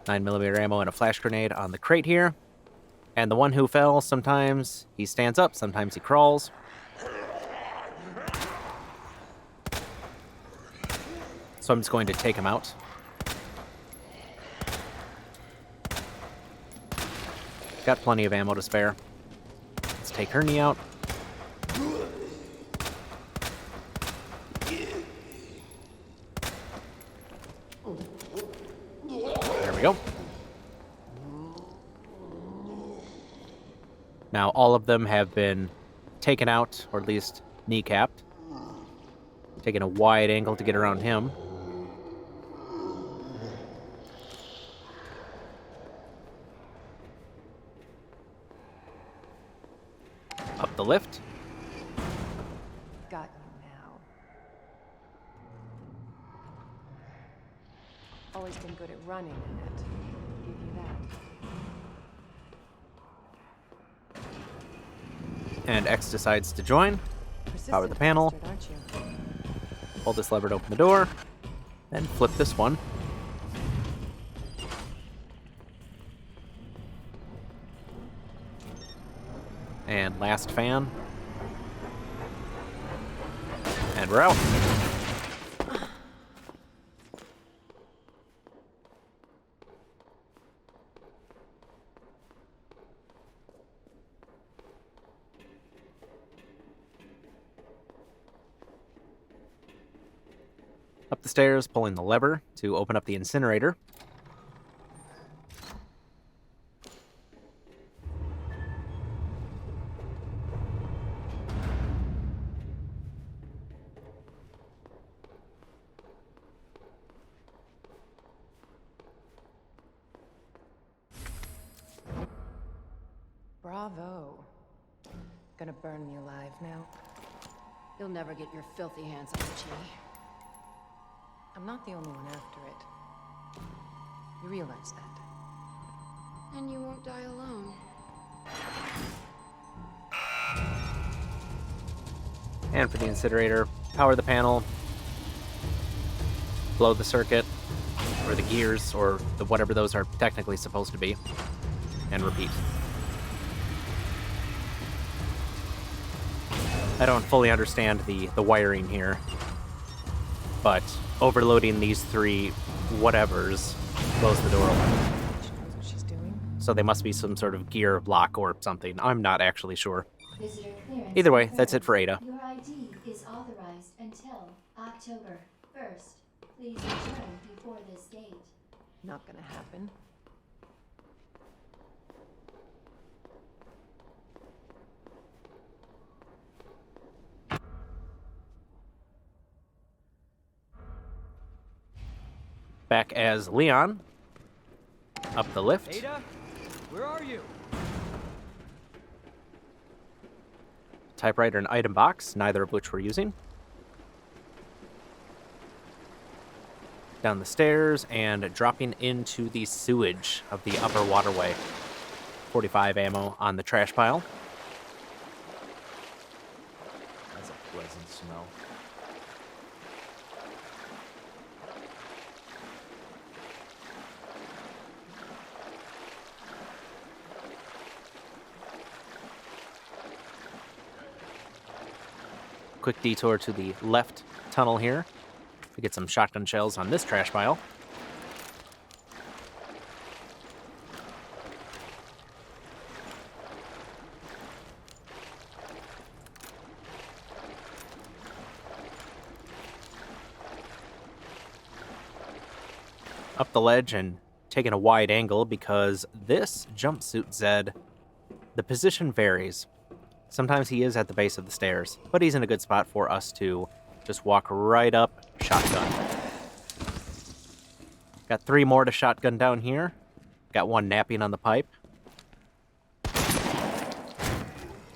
9mm ammo and a flash grenade on the crate here. And the one who fell, sometimes he stands up, sometimes he crawls. So I'm just going to take him out. Got plenty of ammo to spare. Let's take her knee out. There we go. Now all of them have been taken out, or at least kneecapped. Taking a wide angle to get around him. Up the lift. Got you now. Always been good at running, Annette. Give you that. And X decides to join. Power the Persistent panel. bastard, aren't you? Pull this lever to open the door. Then flip this one. And last fan. And we're out. Up the stairs, pulling the lever to open up the incinerator. Bravo. Gonna burn me alive now. You'll never get your filthy hands on the G. I'm not the only one after it. You realize that? And you won't die alone. And for the incinerator, power the panel, blow the circuit, or the gears, or the whatever those are technically supposed to be, and repeat. I don't fully understand the wiring here, but overloading these 3 whatevers blows the door open. She knows what she's doing. So they must be some sort of gear lock or something. I'm not actually sure. Visitor clearance Either way, confirmed. that's it for Ada. Your ID is authorized until October 1st. Please return before this date. Not gonna happen. Back as Leon. Up the lift. Ada, where are you? Typewriter and item box, neither of which we're using. Down the stairs and dropping into the sewage of the upper waterway. 45 ammo on the trash pile. That's a pleasant smell. Quick detour to the left tunnel here to get some shotgun shells on this trash pile. Up the ledge and taking a wide angle because this jumpsuit Zed, the position varies. Sometimes he is at the base of the stairs, but he's in a good spot for us to just walk right up, shotgun. Got 3 more to shotgun down here. Got 1 napping on the pipe.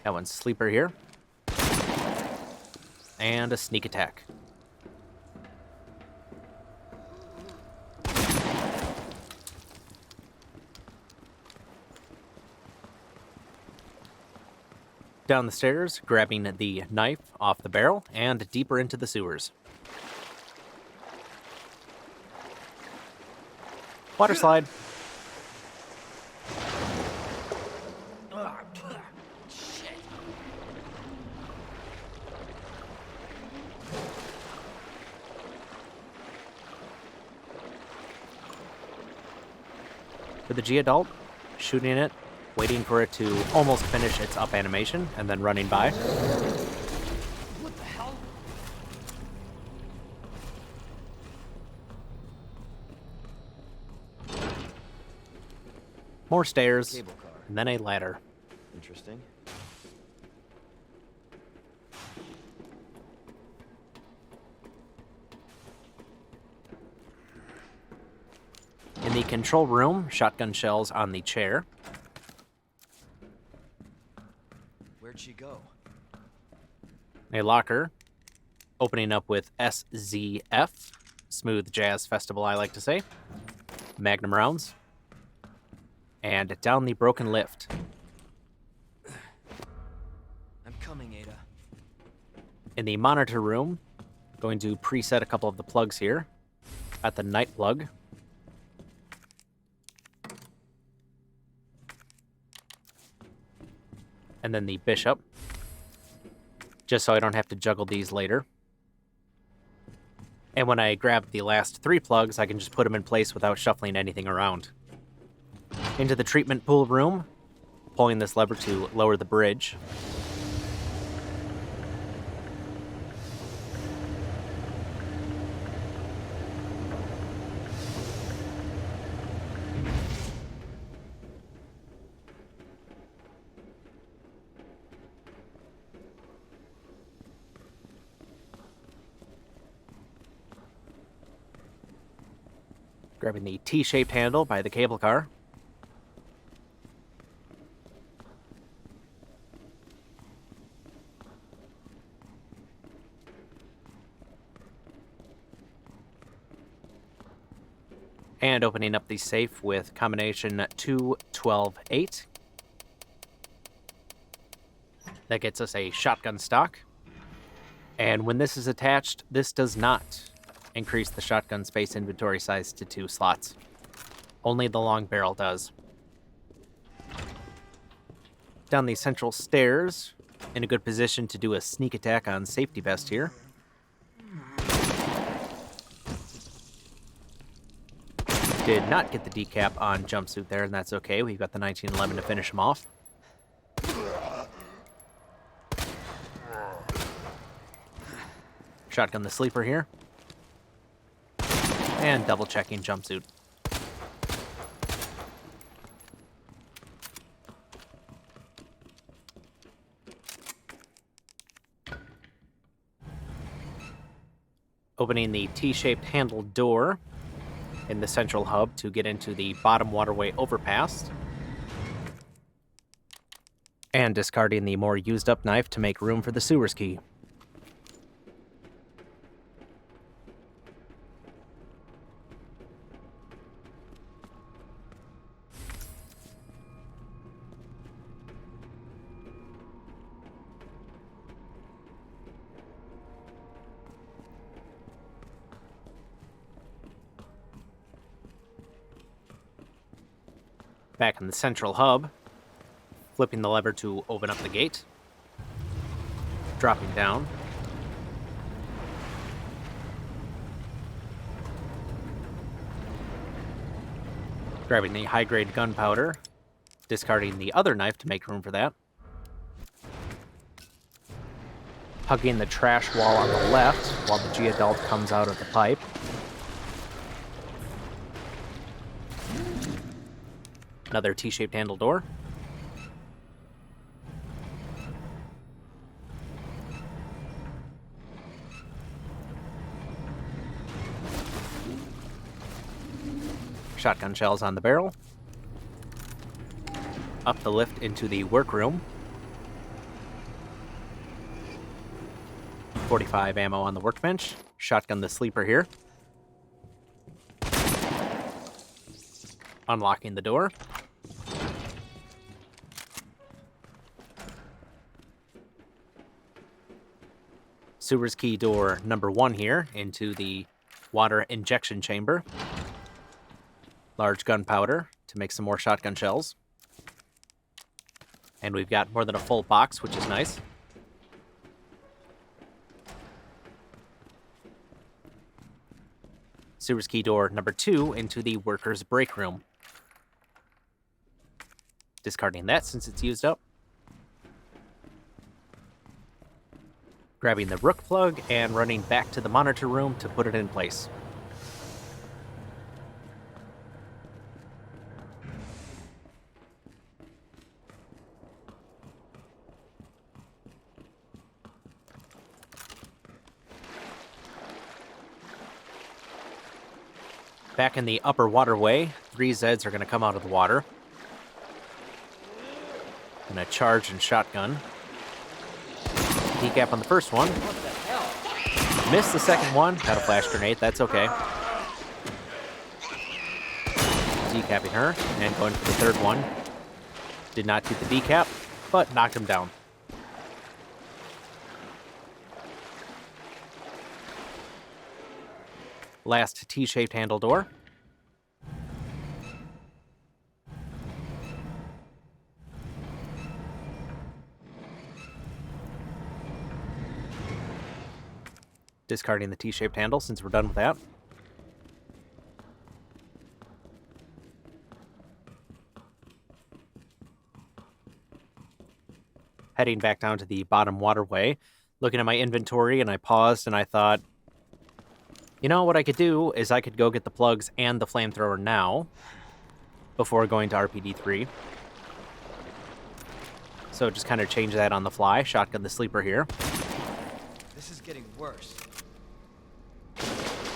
Got 1 sleeper here. And a sneak attack. Down the stairs, grabbing the knife off the barrel, and deeper into the sewers. Water slide. Shit. For the G adult, shooting it, waiting for it to almost finish its up animation, and then running by. What the hell? More stairs, Cable car. and then a ladder. Interesting. In the control room, shotgun shells on the chair. Where'd she go? A locker, opening up with SZF, Smooth Jazz Festival, I like to say. Magnum rounds. And down the broken lift. I'm coming, Ada. In the monitor room, going to preset a couple of the plugs here. At the night plug. And then the bishop, just so I don't have to juggle these later. And when I grab the last 3 plugs, I can just put them in place without shuffling anything around. Into the treatment pool room, pulling this lever to lower the bridge. Grabbing the T-shaped handle by the cable car. And opening up the safe with combination 2-12-8. That gets us a shotgun stock. And when this is attached, this does not increase the shotgun space inventory size to 2 slots. Only the long barrel does. Down the central stairs, in a good position to do a sneak attack on safety vest here. Did not get the decap on jumpsuit there, and that's okay. We've got the 1911 to finish him off. Shotgun the sleeper here. And double checking jumpsuit. Opening the T-shaped handled door in the central hub to get into the bottom waterway overpass. And discarding the more used up knife to make room for the sewers key. Back in the central hub, flipping the lever to open up the gate, dropping down, Grabbing the high-grade gunpowder, discarding the other knife to make room for that. Hugging the trash wall on the left while the G-Adult comes out of the pipe. Another T-shaped handle door. Shotgun shells on the barrel. Up the lift into the workroom. 45 ammo on the workbench. Shotgun the sleeper here. Unlocking the door. Sewer's key door number 1 here into the water injection chamber. Large gunpowder to make some more shotgun shells. And we've got more than a full box, which is nice. Sewer's key door number 2 into the workers' break room. Discarding that since it's used up. Grabbing the rook plug and running back to the monitor room to put it in place. Back in the upper waterway, 3 Zeds are going to come out of the water. Gonna charge and shotgun. Decap on the first one. Missed the second one. Got a flash grenade, that's okay. Decapping her, and going for the third one. Did not get the decap, but knocked him down. Last T-shaped handle door. Discarding the T-shaped handle since we're done with that. Heading back down to the bottom waterway, looking at my inventory, and I paused and I thought, you know, what I could do is I could go get the plugs and the flamethrower now before going to RPD 3. So just kind of change that on the fly. Shotgun the sleeper here. This is getting worse.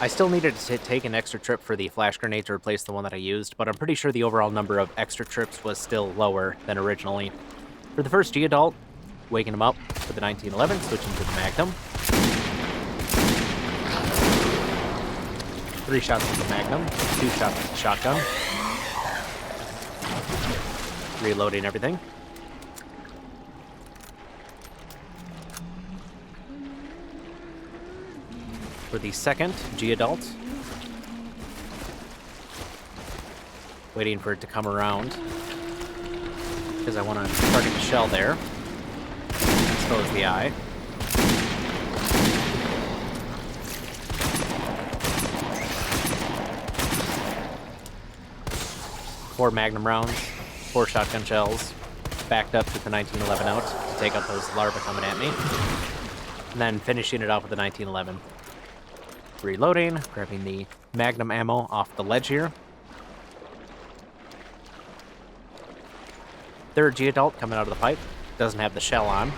I still needed to take an extra trip for the flash grenade to replace the one that I used, but I'm pretty sure the overall number of extra trips was still lower than originally. For the first G-Adult, waking him up with the 1911, switching to the Magnum. 3 shots with the Magnum, 2 shots with the shotgun. Reloading everything. For the second G-Adult. Waiting for it to come around. Because I want to target the shell there. Expose the eye. Four Magnum rounds, 4 shotgun shells, backed up with the 1911 out to take out those larvae coming at me. And then finishing it off with the 1911. Reloading, grabbing the Magnum ammo off the ledge here. Third G-Adult coming out of the pipe. Doesn't have the shell on.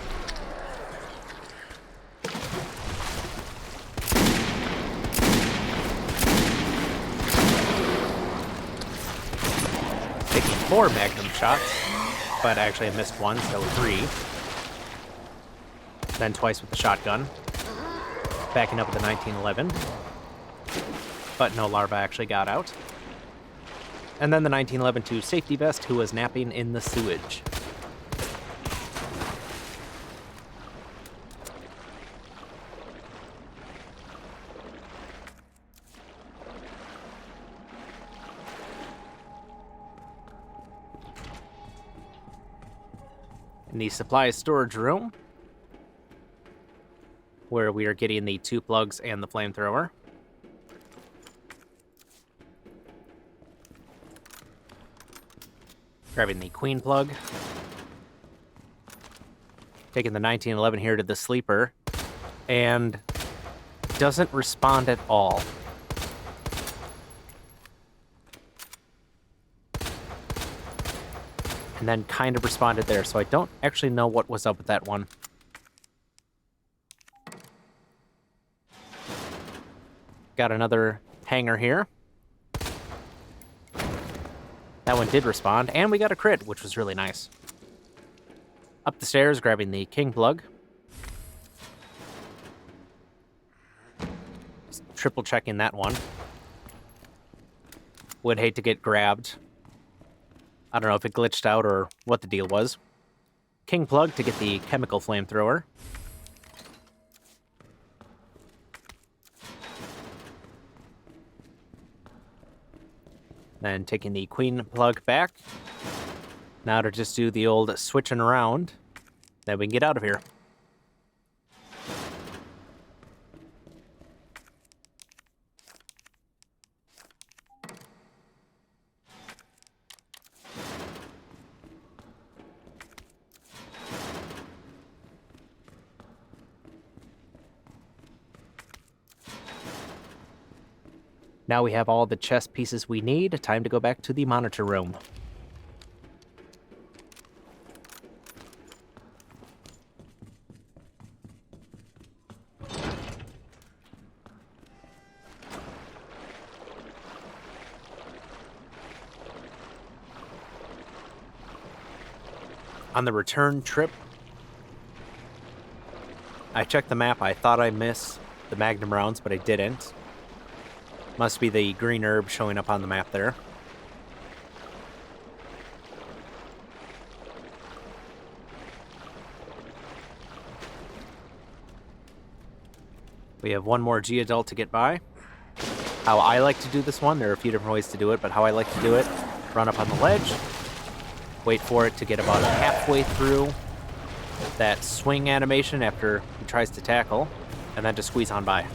Taking 4 Magnum shots, but actually I missed one, so 3. Then twice with the shotgun. Backing up with the 1911. But no larva actually got out. And then the 1911 to safety vest, who was napping in the sewage. In the supplies storage room, where we are getting the 2 plugs and the flamethrower. Grabbing the queen plug. Taking the 1911 here to the sleeper. And doesn't respond at all. And then kind of responded there, so I don't actually know what was up with that one. Got another hanger here. That one did respond, and we got a crit, which was really nice. Up the stairs, grabbing the king plug. Just triple checking that one. Would hate to get grabbed. I don't know if it glitched out or what the deal was. King plug to get the chemical flamethrower. Then taking the queen plug back. Now to just do the old switching around. Then we can get out of here. Now we have all the chess pieces we need. Time to go back to the monitor room. On the return trip, I checked the map. I thought I missed the Magnum rounds, but I didn't. Must be the green herb showing up on the map there. We have one more G adult to get by. How I like to do this one, there are a few different ways to do it, but how I like to do it, run up on the ledge, wait for it to get about halfway through that swing animation after he tries to tackle, and then just squeeze on by.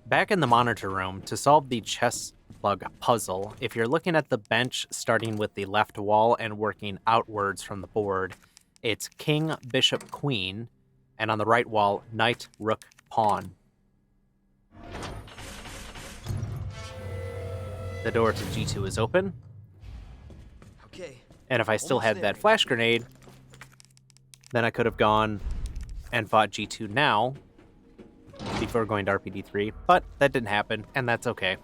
Back in the monitor room, to solve the chess plug puzzle, if you're looking at the bench starting with the left wall and working outwards from the board, it's king, bishop, queen, and on the right wall, knight, rook, pawn. The door to G2 is open. Okay. And if I still Almost had there. that flash grenade, then I could have gone and fought G2 now, before going to RPD 3, but that didn't happen, and that's okay.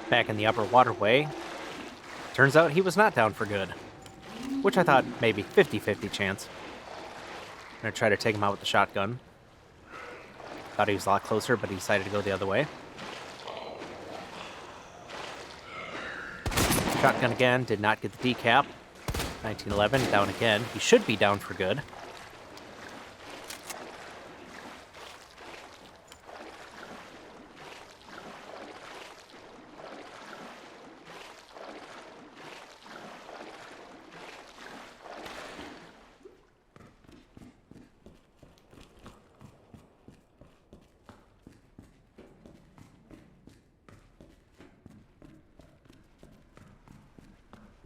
Back in the upper waterway, turns out he was not down for good, which I thought maybe 50-50 chance. I'm gonna try to take him out with the shotgun. Thought he was a lot closer, but he decided to go the other way. Shotgun again, did not get the decap. 1911, down again. He should be down for good.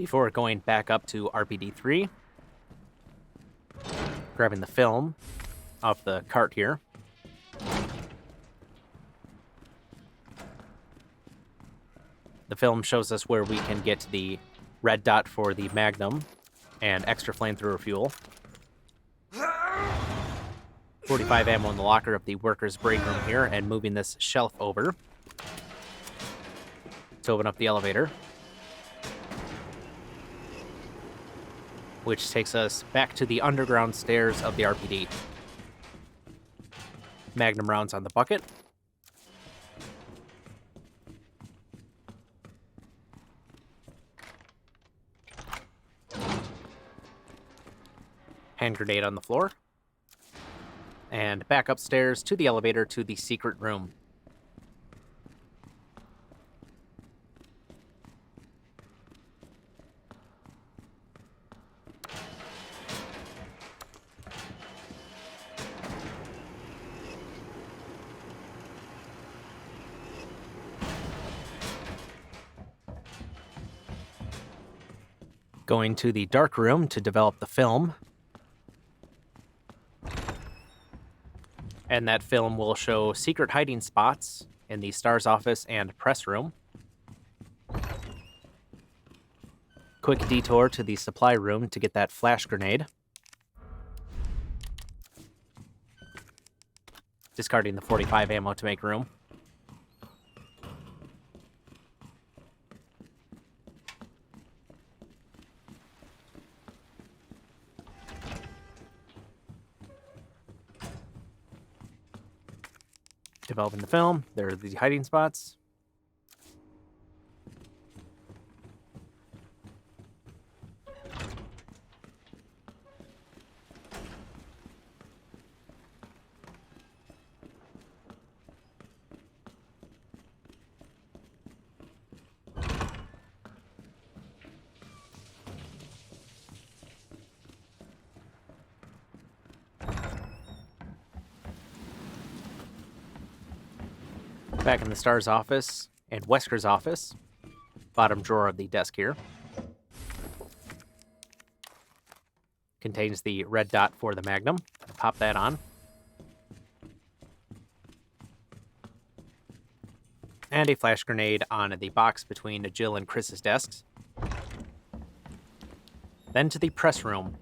Before going back up to RPD3, grabbing the film off the cart here. The film shows us where we can get the red dot for the Magnum and extra flamethrower fuel. 45 ammo in the locker of the workers' break room here, and moving this shelf over to open up the elevator, which takes us back to the underground stairs of the RPD. Magnum rounds on the bucket. Hand grenade on the floor. And back upstairs to the elevator to the secret room. Going to the dark room to develop the film. And that film will show secret hiding spots in the STARS office and press room. Quick detour to the supply room to get that flash grenade. Discarding the 45 ammo to make room. Developing the film. There are the hiding spots. Back in the STARS office and Wesker's office. Bottom drawer of the desk here. Contains the red dot for the Magnum. Pop that on. And a flash grenade on the box between Jill and Chris's desks. Then to the press room.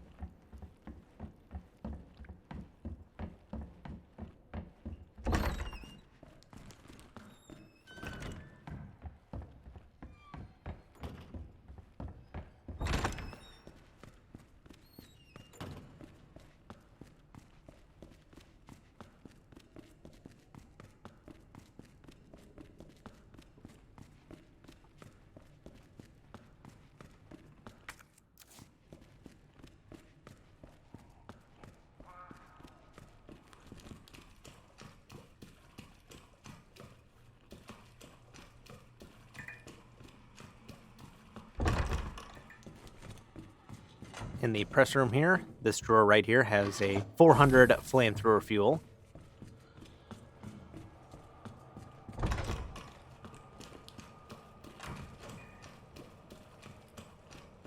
In the press room here, this drawer right here has a 400 flamethrower fuel.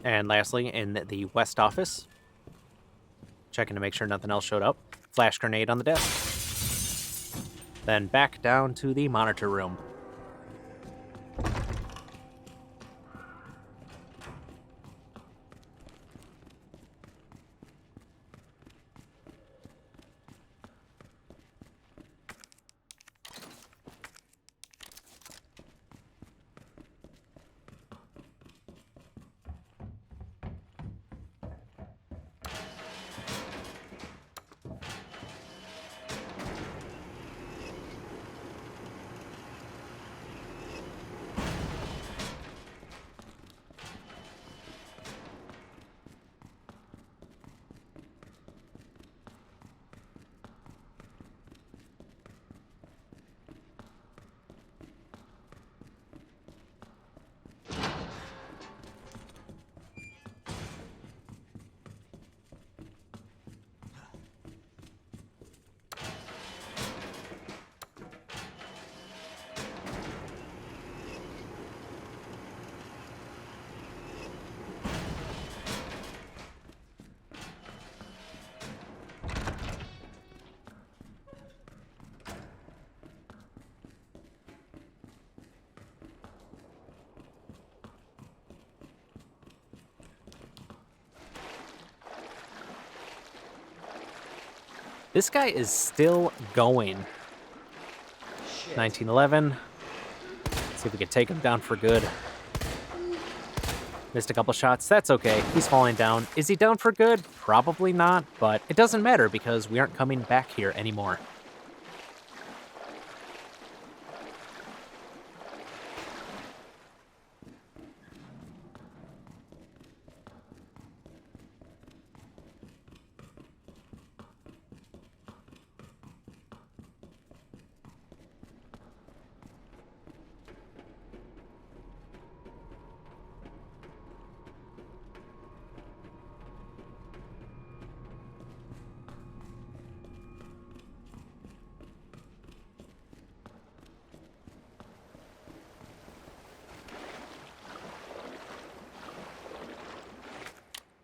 And lastly, in the West office, checking to make sure nothing else showed up, flash grenade on the desk. Then back down to the monitor room. This guy is still going. Shit. 1911. Let's see if we can take him down for good. Missed a couple shots. That's okay. He's falling down. Is he down for good? Probably not, but it doesn't matter because we aren't coming back here anymore.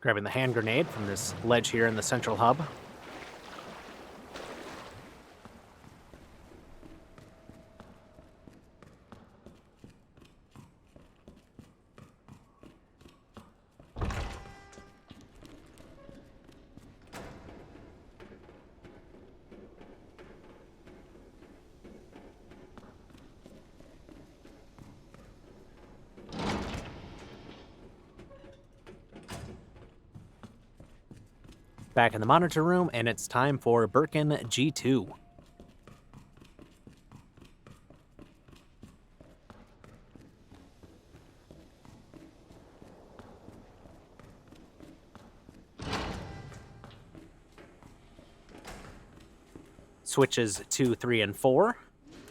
Grabbing the hand grenade from this ledge here in the central hub. Back in the monitor room, and it's time for Birkin G2. Switches 2, 3, and 4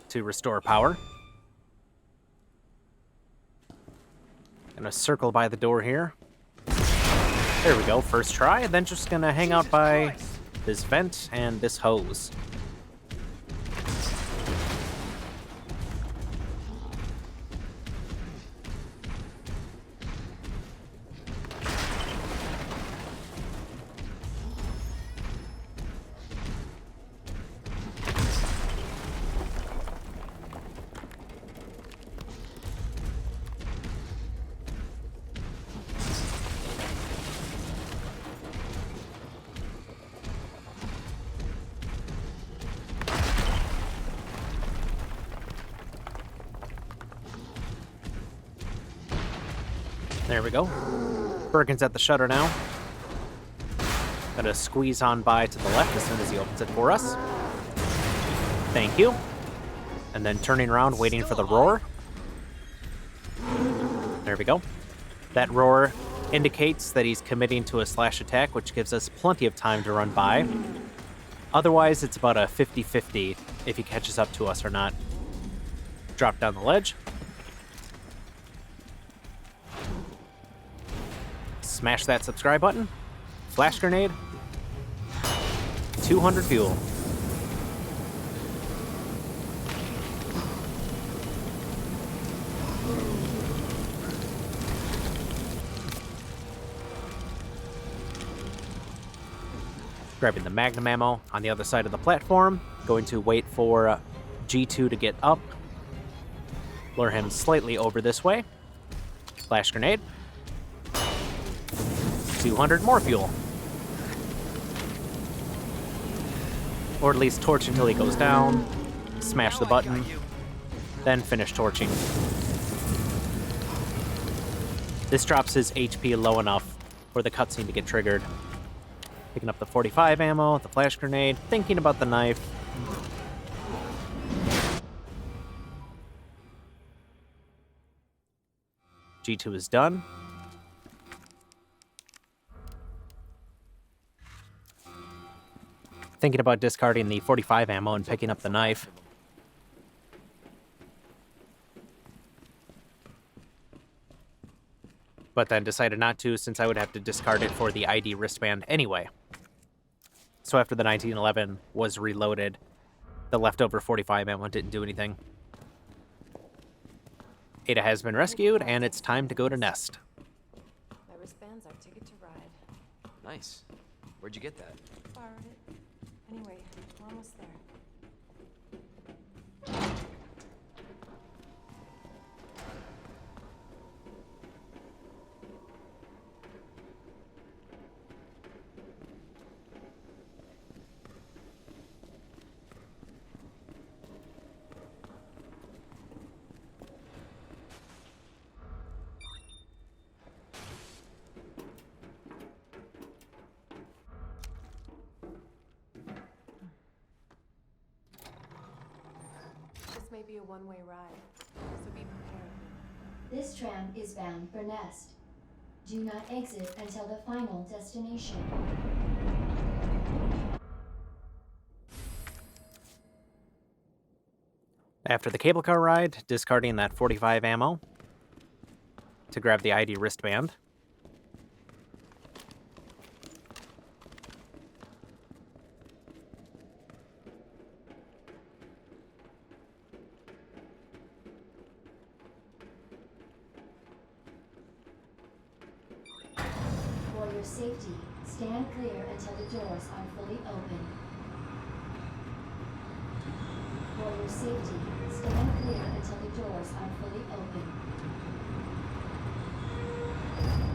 to restore power. Gonna circle by the door here. There we go, first try, and then just gonna hang out by this vent and this hose. There we go. Birkin's at the shutter now. Gotta squeeze on by to the left as soon as he opens it for us. Thank you. And then turning around, waiting for the roar. There we go. That roar indicates that he's committing to a slash attack, which gives us plenty of time to run by. Otherwise, it's about a 50-50 if he catches up to us or not. Drop down the ledge. Smash that subscribe button. Flash grenade. 200 fuel. Grabbing the Magnum ammo on the other side of the platform. Going to wait for G2 to get up. Lure him slightly over this way. Flash grenade. 200 more fuel. Or at least torch until he goes down. Smash the button. Then finish torching. This drops his HP low enough for the cutscene to get triggered. Picking up the 45 ammo, the flash grenade, thinking about the knife. G2 is done. Thinking about discarding the 45 ammo and picking up the knife. But then decided not to, since I would have to discard it for the ID wristband anyway. So after the 1911 was reloaded, the leftover 45 ammo didn't do anything. Ada has been rescued, and it's time to go to Nest. My wristband's our ticket to ride. Nice. Where'd you get that? Borrowed it. Anyway, we're almost there. This may be a one-way ride, so be prepared. This tram is bound for Nest. Do not exit until the final destination. After the cable car ride, discarding that 45 ammo to grab the ID wristband. For your safety, stand clear until the doors are fully open. For your safety, stand clear until the doors are fully open.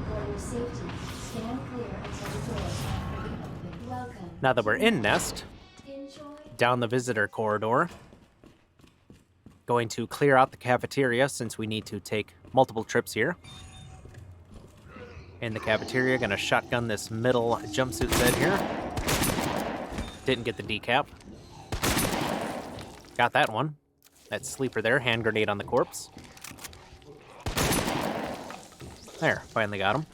For your safety, stand clear until the doors are fully open. Welcome. Now that we're in Nest, Enjoy. down the visitor corridor, going to clear out the cafeteria since we need to take multiple trips here. In the cafeteria, gonna shotgun this middle jumpsuit bed here. Didn't get the decap. Got that one. That sleeper there, hand grenade on the corpse. There, finally got him.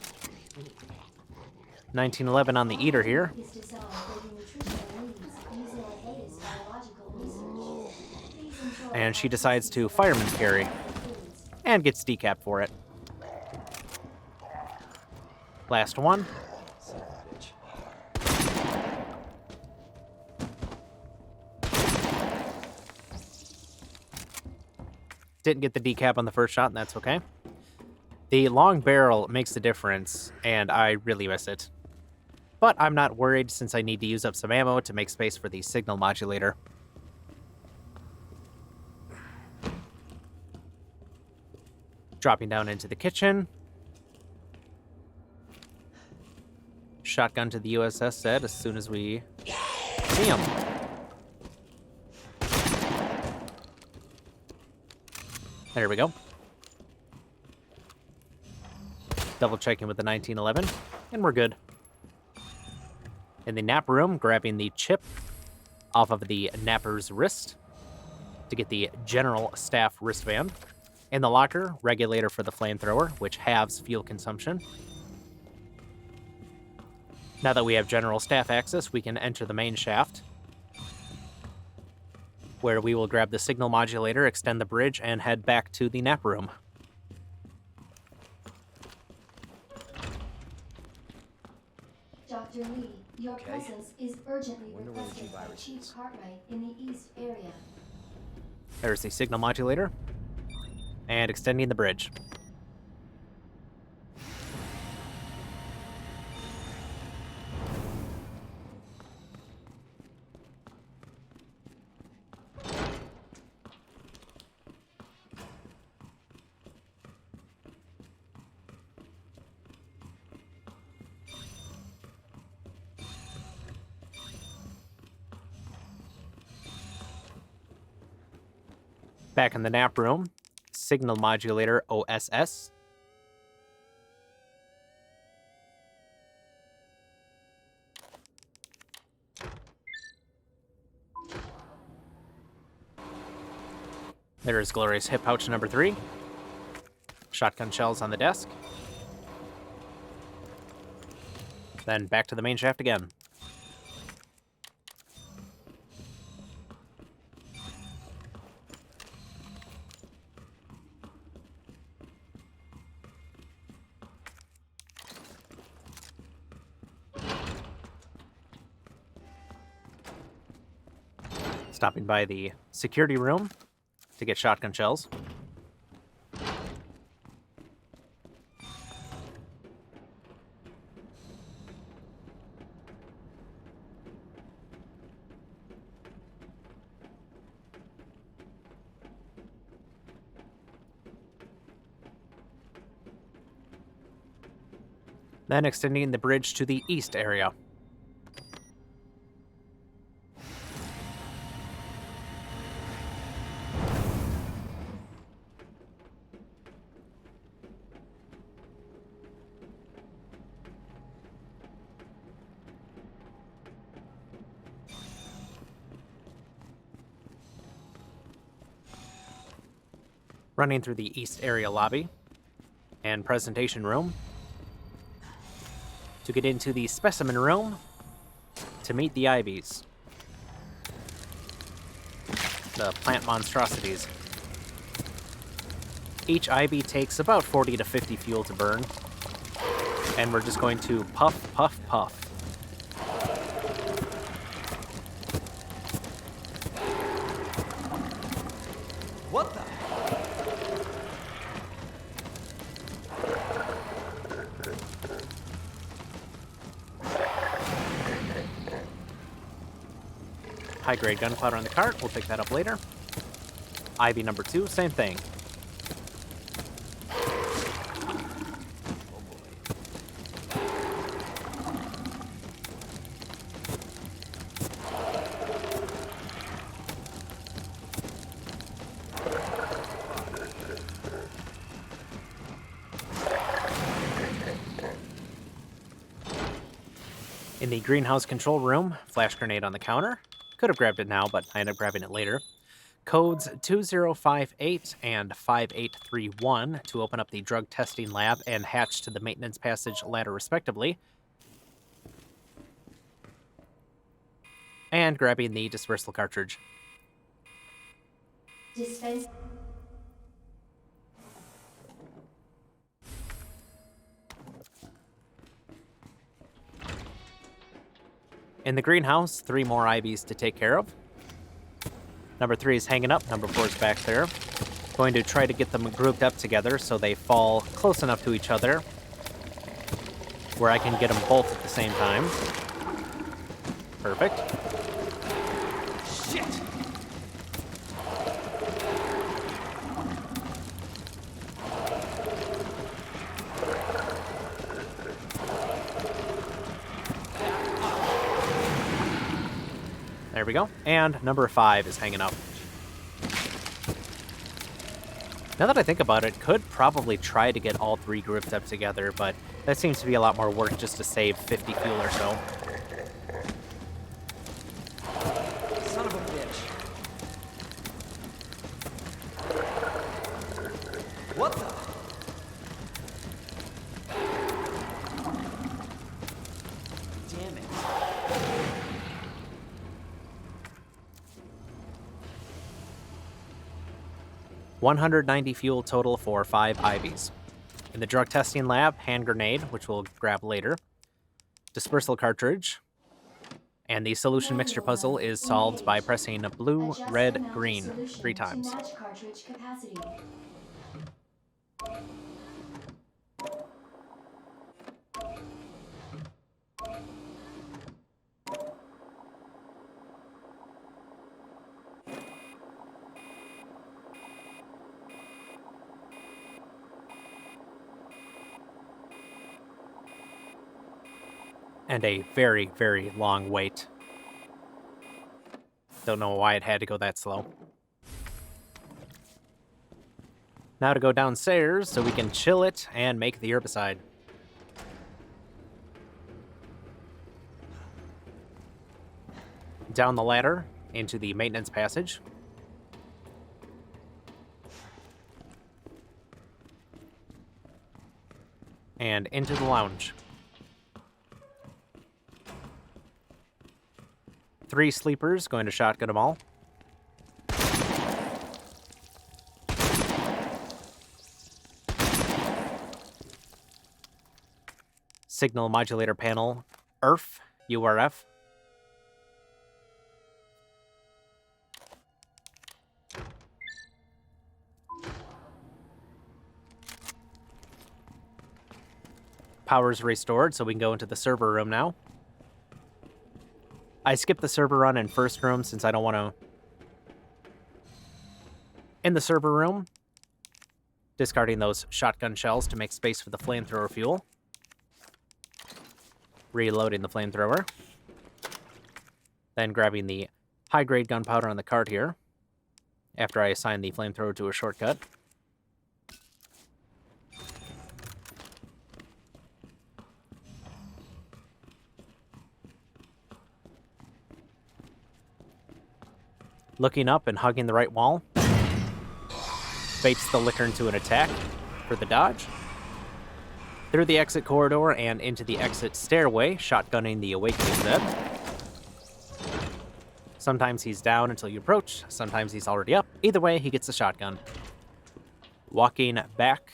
1911 on the eater here. Is designed for the nutritional needs using the latest biological research. Please enjoy And she decides to fireman's carry foods. and gets decapped for it. Last one. Son of a bitch. Didn't get the decap on the first shot, and that's okay. The long barrel makes the difference, and I really miss it. But I'm not worried since I need to use up some ammo to make space for the signal modulator. Dropping down into the kitchen. Shotgun to the USS set as soon as we see him. There we go. Double checking with the 1911, and we're good. In the nap room, grabbing the chip off of the napper's wrist to get the general staff wristband. In the locker, regulator for the flamethrower, which halves fuel consumption. Now that we have general staff access, we can enter the main shaft, where we will grab the signal modulator, extend the bridge, and head back to the nap room. Dr. Lee, your Okay. presence is urgently Wonder where the requested by G-virus Chief is. Cartwright in the east area. There's the signal modulator, and extending the bridge. Back in the nap room, signal modulator OSS. There's glorious hip pouch number 3. Shotgun shells on the desk. Then back to the main shaft again. Stopping by the security room to get shotgun shells. Then extending the bridge to the east area. Running through the East Area lobby and presentation room to get into the specimen room to meet the IBs. The plant monstrosities. Each IB takes about 40 to 50 fuel to burn. And we're just going to puff, puff, puff. What the? High-grade gunpowder on the cart. We'll pick that up later. IB number 2, same thing. In the greenhouse control room, flash grenade on the counter. Could have grabbed it now, but I ended up grabbing it later. Codes 2058 and 5831 to open up the drug testing lab and hatch to the maintenance passage ladder respectively. And grabbing the dispersal cartridge. Dispense. In the greenhouse, 3 more IBs to take care of. Number 3 is hanging up. Number 4 is back there. Going to try to get them grouped up together so they fall close enough to each other where I can get them both at the same time. Perfect. Shit! There we go. And number 5 is hanging up. Now that I think about it, could probably try to get all 3 grouped up together, but that seems to be a lot more work just to save 50 fuel or so. Son of a bitch. What the? Damn it. 190 fuel total for 5 IBs. In the drug testing lab, hand grenade, which we'll grab later, dispersal cartridge, and the solution mixture puzzle is solved by pressing blue, Adjust red, amount of green solution 3 to times. match cartridge capacity. And a very, very long wait. Don't know why it had to go that slow. Now to go downstairs so we can chill it and make the herbicide. Down the ladder into the maintenance passage. And into the lounge. 3 sleepers, going to shotgun them all. Signal modulator panel, URF, URF. Power's restored, so we can go into the server room now. I skipped the server run in first room since I don't want to... In the server room, discarding those shotgun shells to make space for the flamethrower fuel. Reloading the flamethrower. Then grabbing the high-grade gunpowder on the cart here, after I assign the flamethrower to a shortcut. Looking up and hugging the right wall. baits the licker into an attack for the dodge. Through the exit corridor and into the exit stairway, shotgunning the awakening Zed. Sometimes he's down until you approach, sometimes he's already up. Either way, he gets the shotgun. Walking back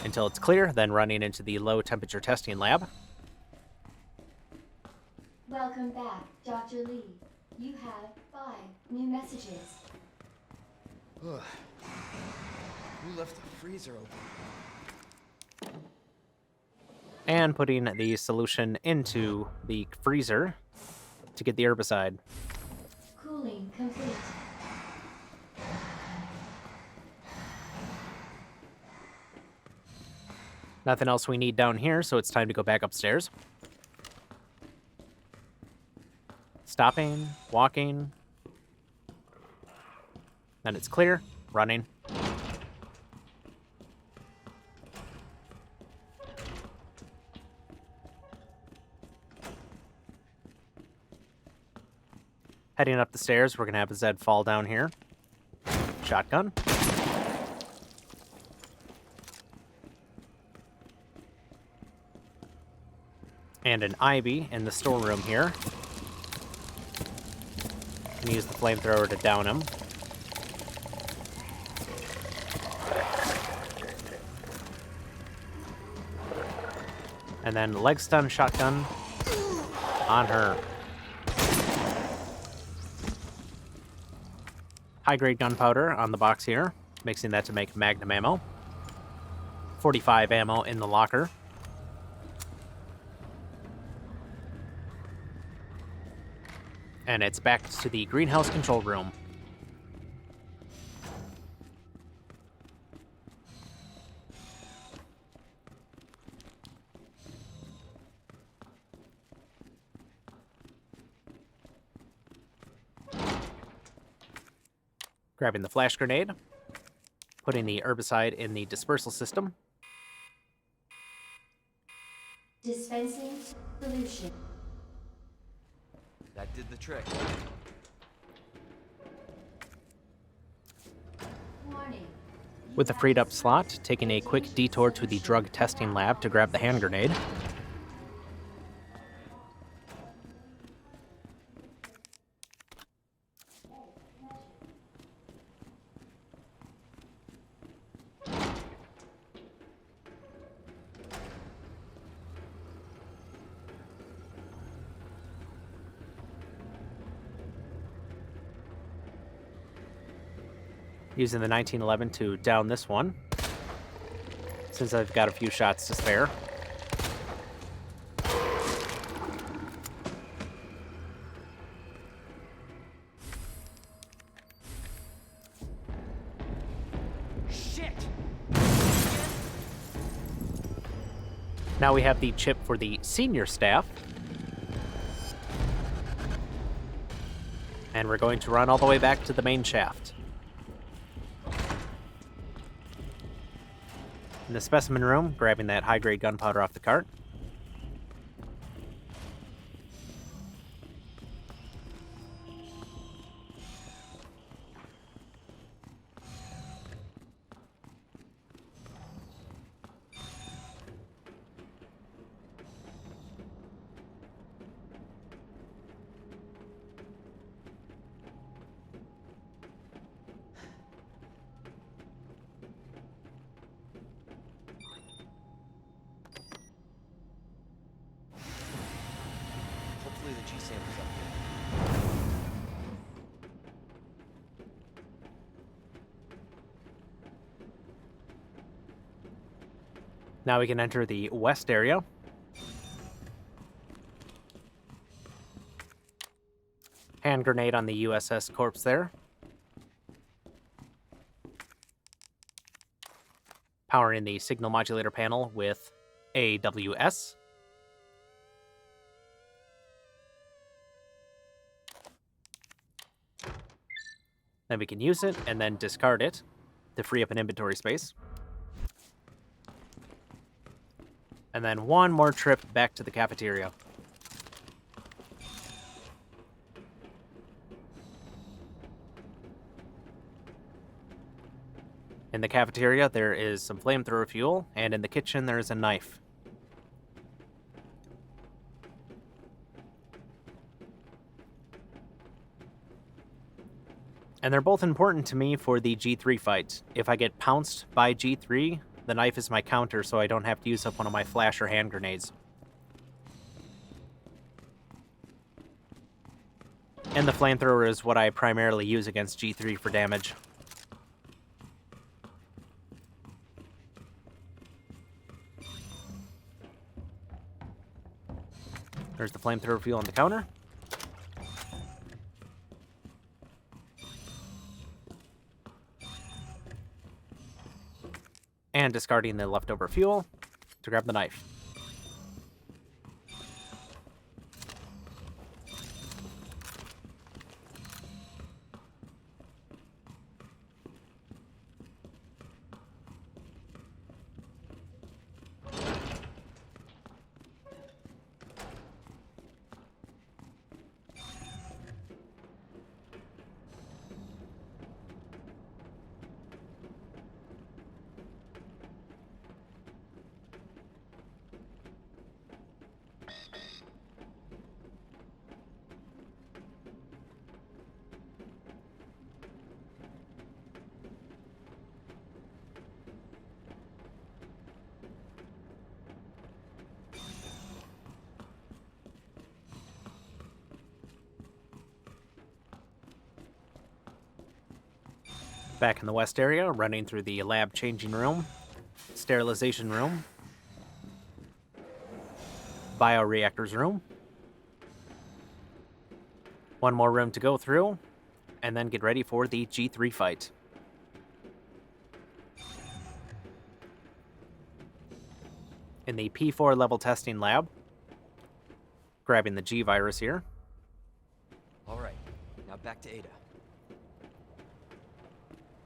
until it's clear, then running into the low temperature testing lab. Welcome back, Dr. Lee. You have 5 new messages. Ugh. Who left the freezer open? And putting the solution into the freezer to get the herbicide. Cooling complete. Nothing else we need down here, so it's time to go back upstairs. Stopping, walking. Then it's clear, running. Heading up the stairs, we're going to have a Zed fall down here. Shotgun. And an Ivy in the storeroom here. And use the flamethrower to down him. And then leg stun shotgun on her. High-grade gunpowder on the box here, mixing that to make Magnum ammo. 45 ammo in the locker. And it's back to the greenhouse control room. Grabbing the flash grenade, putting the herbicide in the dispersal system. Dispensing solution. That did the trick. Warning. With a freed up slot, taking a quick detour to the drug testing lab to grab the hand grenade. Using the 1911 to down this one, since I've got a few shots to spare. Shit! Now we have the chip for the senior staff. And we're going to run all the way back to the main shaft. In the specimen room, grabbing that high-grade gunpowder off the cart. Hopefully the G sample's up here. Now we can enter the west area. Hand grenade on the USS corpse there. Powering the signal modulator panel with AWS. Then we can use it and then discard it to free up an inventory space. And then one more trip back to the cafeteria. In the cafeteria, there is some flamethrower fuel, and in the kitchen, there is a knife. And they're both important to me for the G3 fight. If I get pounced by G3, the knife is my counter, so I don't have to use up one of my flash or hand grenades. And the flamethrower is what I primarily use against G3 for damage. There's the flamethrower fuel on the counter. And discarding the leftover fuel to grab the knife. Back in the west area, running through the lab changing room, sterilization room, bioreactors room. One more room to go through, and then get ready for the G3 fight. In the P4 level testing lab, grabbing the G virus here. All right, now back to Ada.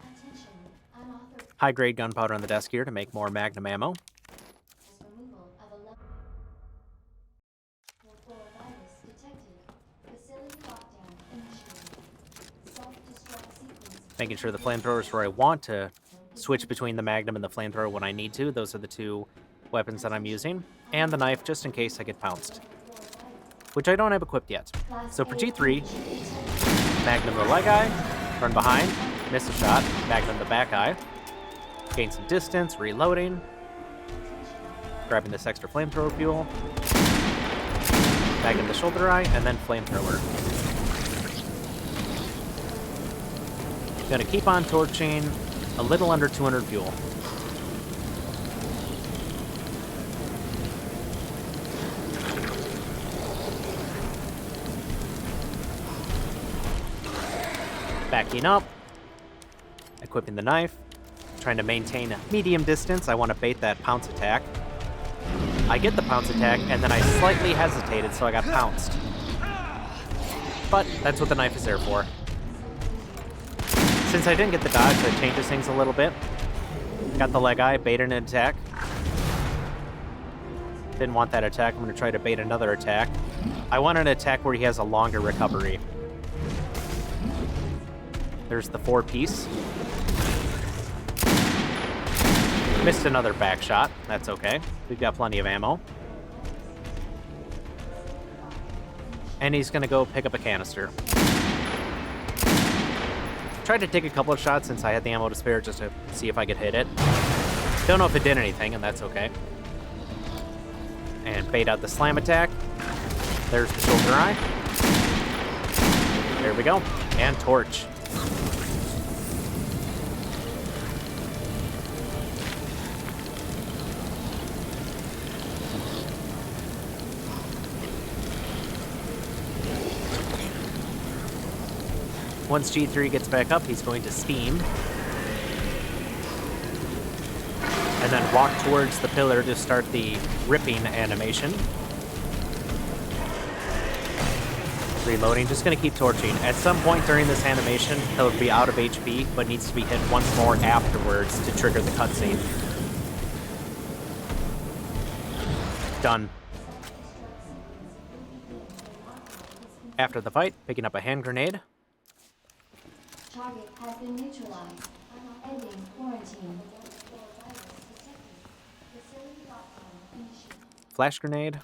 Attention, unauthorized High-grade gunpowder on the desk here to make more Magnum ammo. removal of a level 4 virus detected. Facility lockdown initiated. Self-destruct sequence. Making sure the flamethrower is where I want to switch between the Magnum and the flamethrower when I need to. Those are the two weapons that I'm using. And the knife, just in case I get pounced. Which I don't have equipped yet. So for G3, Magnum the leg eye, run behind, miss a shot, Magnum the back eye, gain some distance, reloading, grabbing this extra flamethrower fuel, Magnum the shoulder eye, and then flamethrower. Gonna keep on torching a little under 200 fuel. Backing up, equipping the knife, trying to maintain a medium distance. I want to bait that pounce attack. I get the pounce attack, and then I slightly hesitated, so I got pounced. But that's what the knife is there for. Since I didn't get the dodge, that changes things a little bit. Got the leg eye, baited an attack. Didn't want that attack. I'm going to try to bait another attack. I want an attack where he has a longer recovery. There's the 4-piece. Missed another back shot. That's okay. We've got plenty of ammo. And he's going to go pick up a canister. Tried to take a couple of shots since I had the ammo to spare just to see if I could hit it. Don't know if it did anything, and that's okay. And bait out the slam attack. There's the shoulder eye. There we go. And torch. Once G3 gets back up, he's going to steam. And then walk towards the pillar to start the ripping animation. Reloading, just going to keep torching. At some point during this animation, he'll be out of HP, but needs to be hit once more afterwards to trigger the cutscene. Done. After the fight, picking up a hand grenade. Target has been neutralized. Unauthorized Ending quarantine. Facility lockdown initiated. Flash grenade.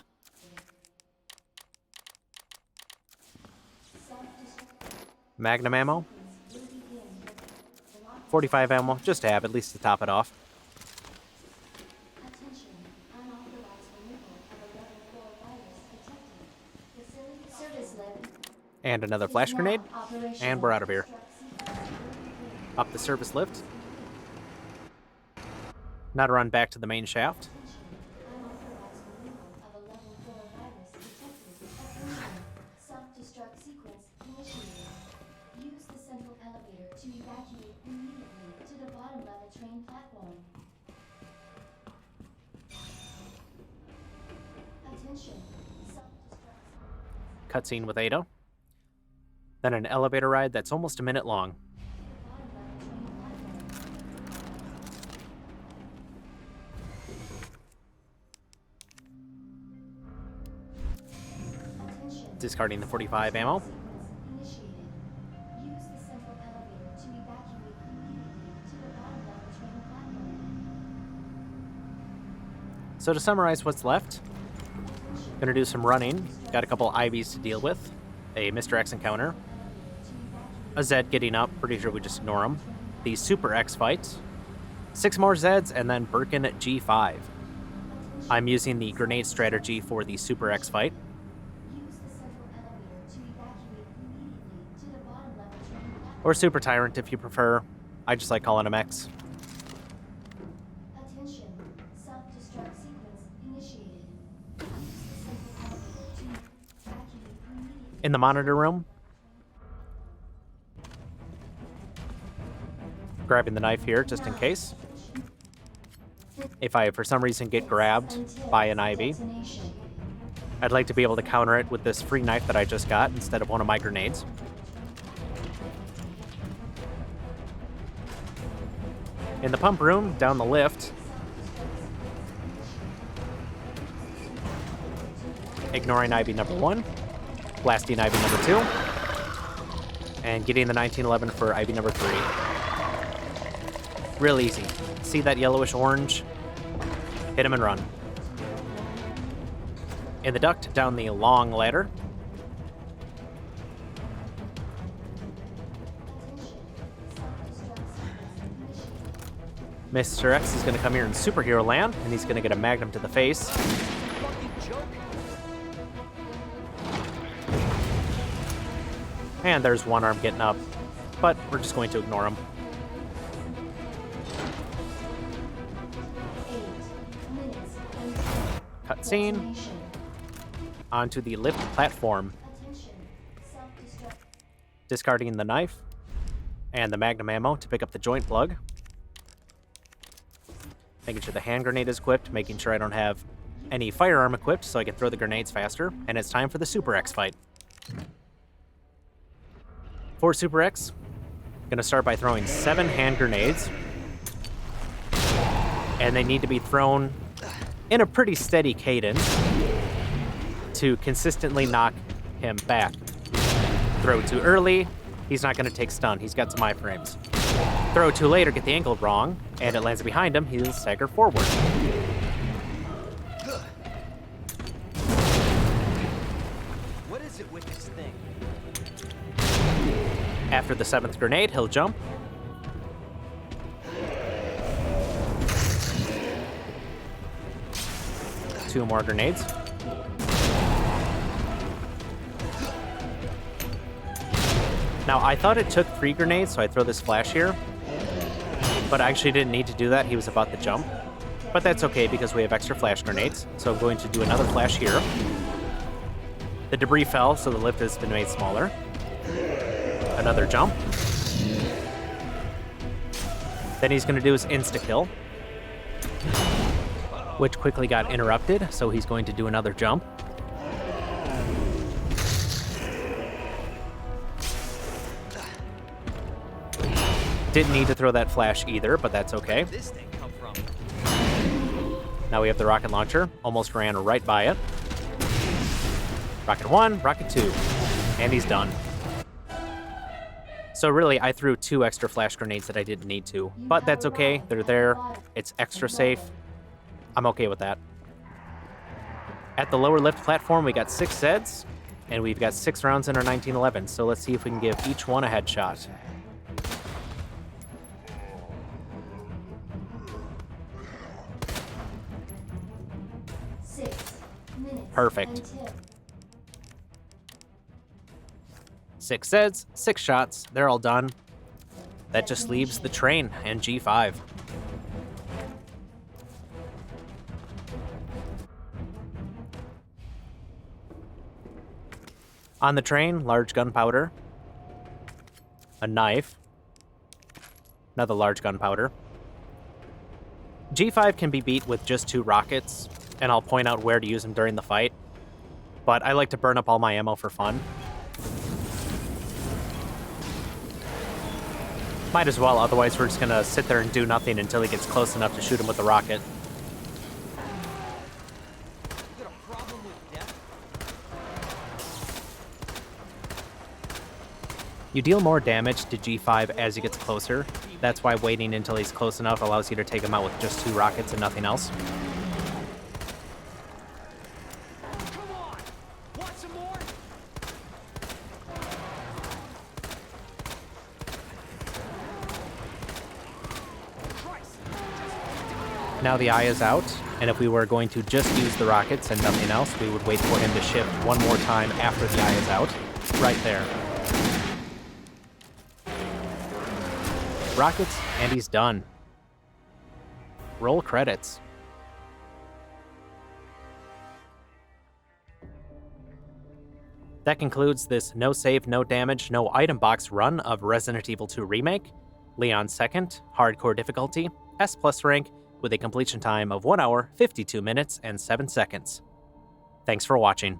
Magnum ammo. 45 ammo, just to have at least to top it off. Attention. Unauthorized removal of a level 4 virus detected. Facility service lib. And another flash grenade. Operational. And we're out of here. Up the service lift. Now to run back to the main shaft. Unauthorized removal of a level 4 virus detected. Attention. Self-destruct sequence initiated. Use the central elevator to evacuate immediately to the bottom level train platform. Attention. Self-destruct Cutscene with Ada. Then an elevator ride that's almost a minute long. bottom level train platform. Attention. Discarding the 45 ammo. Initiated. Use the central elevator to evacuate immediately to the bottom level train platform. So to summarize what's left, gonna do some running. Got a couple IVs to deal with. A Mr. X encounter. A Zed getting up, pretty sure we just ignore him. The Super X fight. 6 more Zeds, and then Birkin G5. I'm using the grenade strategy for the Super X fight. Use the central elevator to evacuate immediately to the bottom level train platform. Or Super Tyrant if you prefer. I just like calling him X. Attention. Self-destruct sequence initiated. Use the central elevator to evacuate immediately. In the monitor room. Grabbing the knife here just in case. If I, for some reason, get grabbed by an IV, Detonation. I'd like to be able to counter it with this free knife that I just got instead of one of my grenades. In the pump room, down the lift. Ignoring IV number 1. Blasting IV number 2. And getting the 1911 for IV number 3. Real easy. See that yellowish orange? Hit him and run. In the duct, down the long ladder. Mr. X is going to come here in superhero land, and he's going to get a Magnum to the face. Fucking joke. And there's one arm getting up, but we're just going to ignore him. 8 minutes and Cutscene. detonation. Onto the lift platform, Attention. Self-destruct. discarding the knife and the Magnum ammo to pick up the joint plug. Making sure the hand grenade is equipped, making sure I don't have any firearm equipped so I can throw the grenades faster. And it's time for the Super X fight. For Super X, I'm going to start by throwing 7 hand grenades. And they need to be thrown in a pretty steady cadence to consistently knock him back. Throw too early, he's not going to take stun. He's got some iframes. Throw too late or get the angle wrong, and it lands behind him, he'll stagger forward. What is it with this thing? After the 7th grenade, he'll jump. Two more grenades. Now, I thought it took 3 grenades, so I throw this flash here. But I actually didn't need to do that. He was about to jump. But that's okay because we have extra flash grenades. So I'm going to do another flash here. The debris fell, so the lift has been made smaller. Another jump. Then he's going to do his insta-kill, which quickly got interrupted, so he's going to do another jump. Didn't need to throw that flash either, but that's okay. Where'd this thing come from? Now we have the rocket launcher. Almost ran right by it. Rocket 1, rocket 2. And he's done. So really, I threw 2 extra flash grenades that I didn't need to. But that's okay, they're there, it's extra safe. I'm okay with that. At the lower lift platform, we got 6 Zeds, and we've got 6 rounds in our 1911, so let's see if we can give each one a headshot. Perfect. 6 Zeds, 6 shots, they're all done. That just leaves the train and G5. On the train, large gunpowder, a knife, another large gunpowder. G5 can be beat with just 2 rockets, and I'll point out where to use them during the fight, but I like to burn up all my ammo for fun. Might as well, otherwise we're just gonna sit there and do nothing until he gets close enough to shoot him with a rocket. You got a problem with death? You deal more damage to G5 as he gets closer. That's why waiting until he's close enough allows you to take him out with just 2 rockets and nothing else. Come on! Want some more? Christ! Now the eye is out, and if we were going to just use the rockets and nothing else, we would wait for him to shift one more time after the eye is out. Right there. Rockets, and he's done. Roll credits. That concludes this no save, no damage, no item box run of Resident Evil 2 Remake. Leon 2nd, hardcore difficulty, S+ rank, with a completion time of 1 hour, 52 minutes, and 7 seconds. Thanks for watching.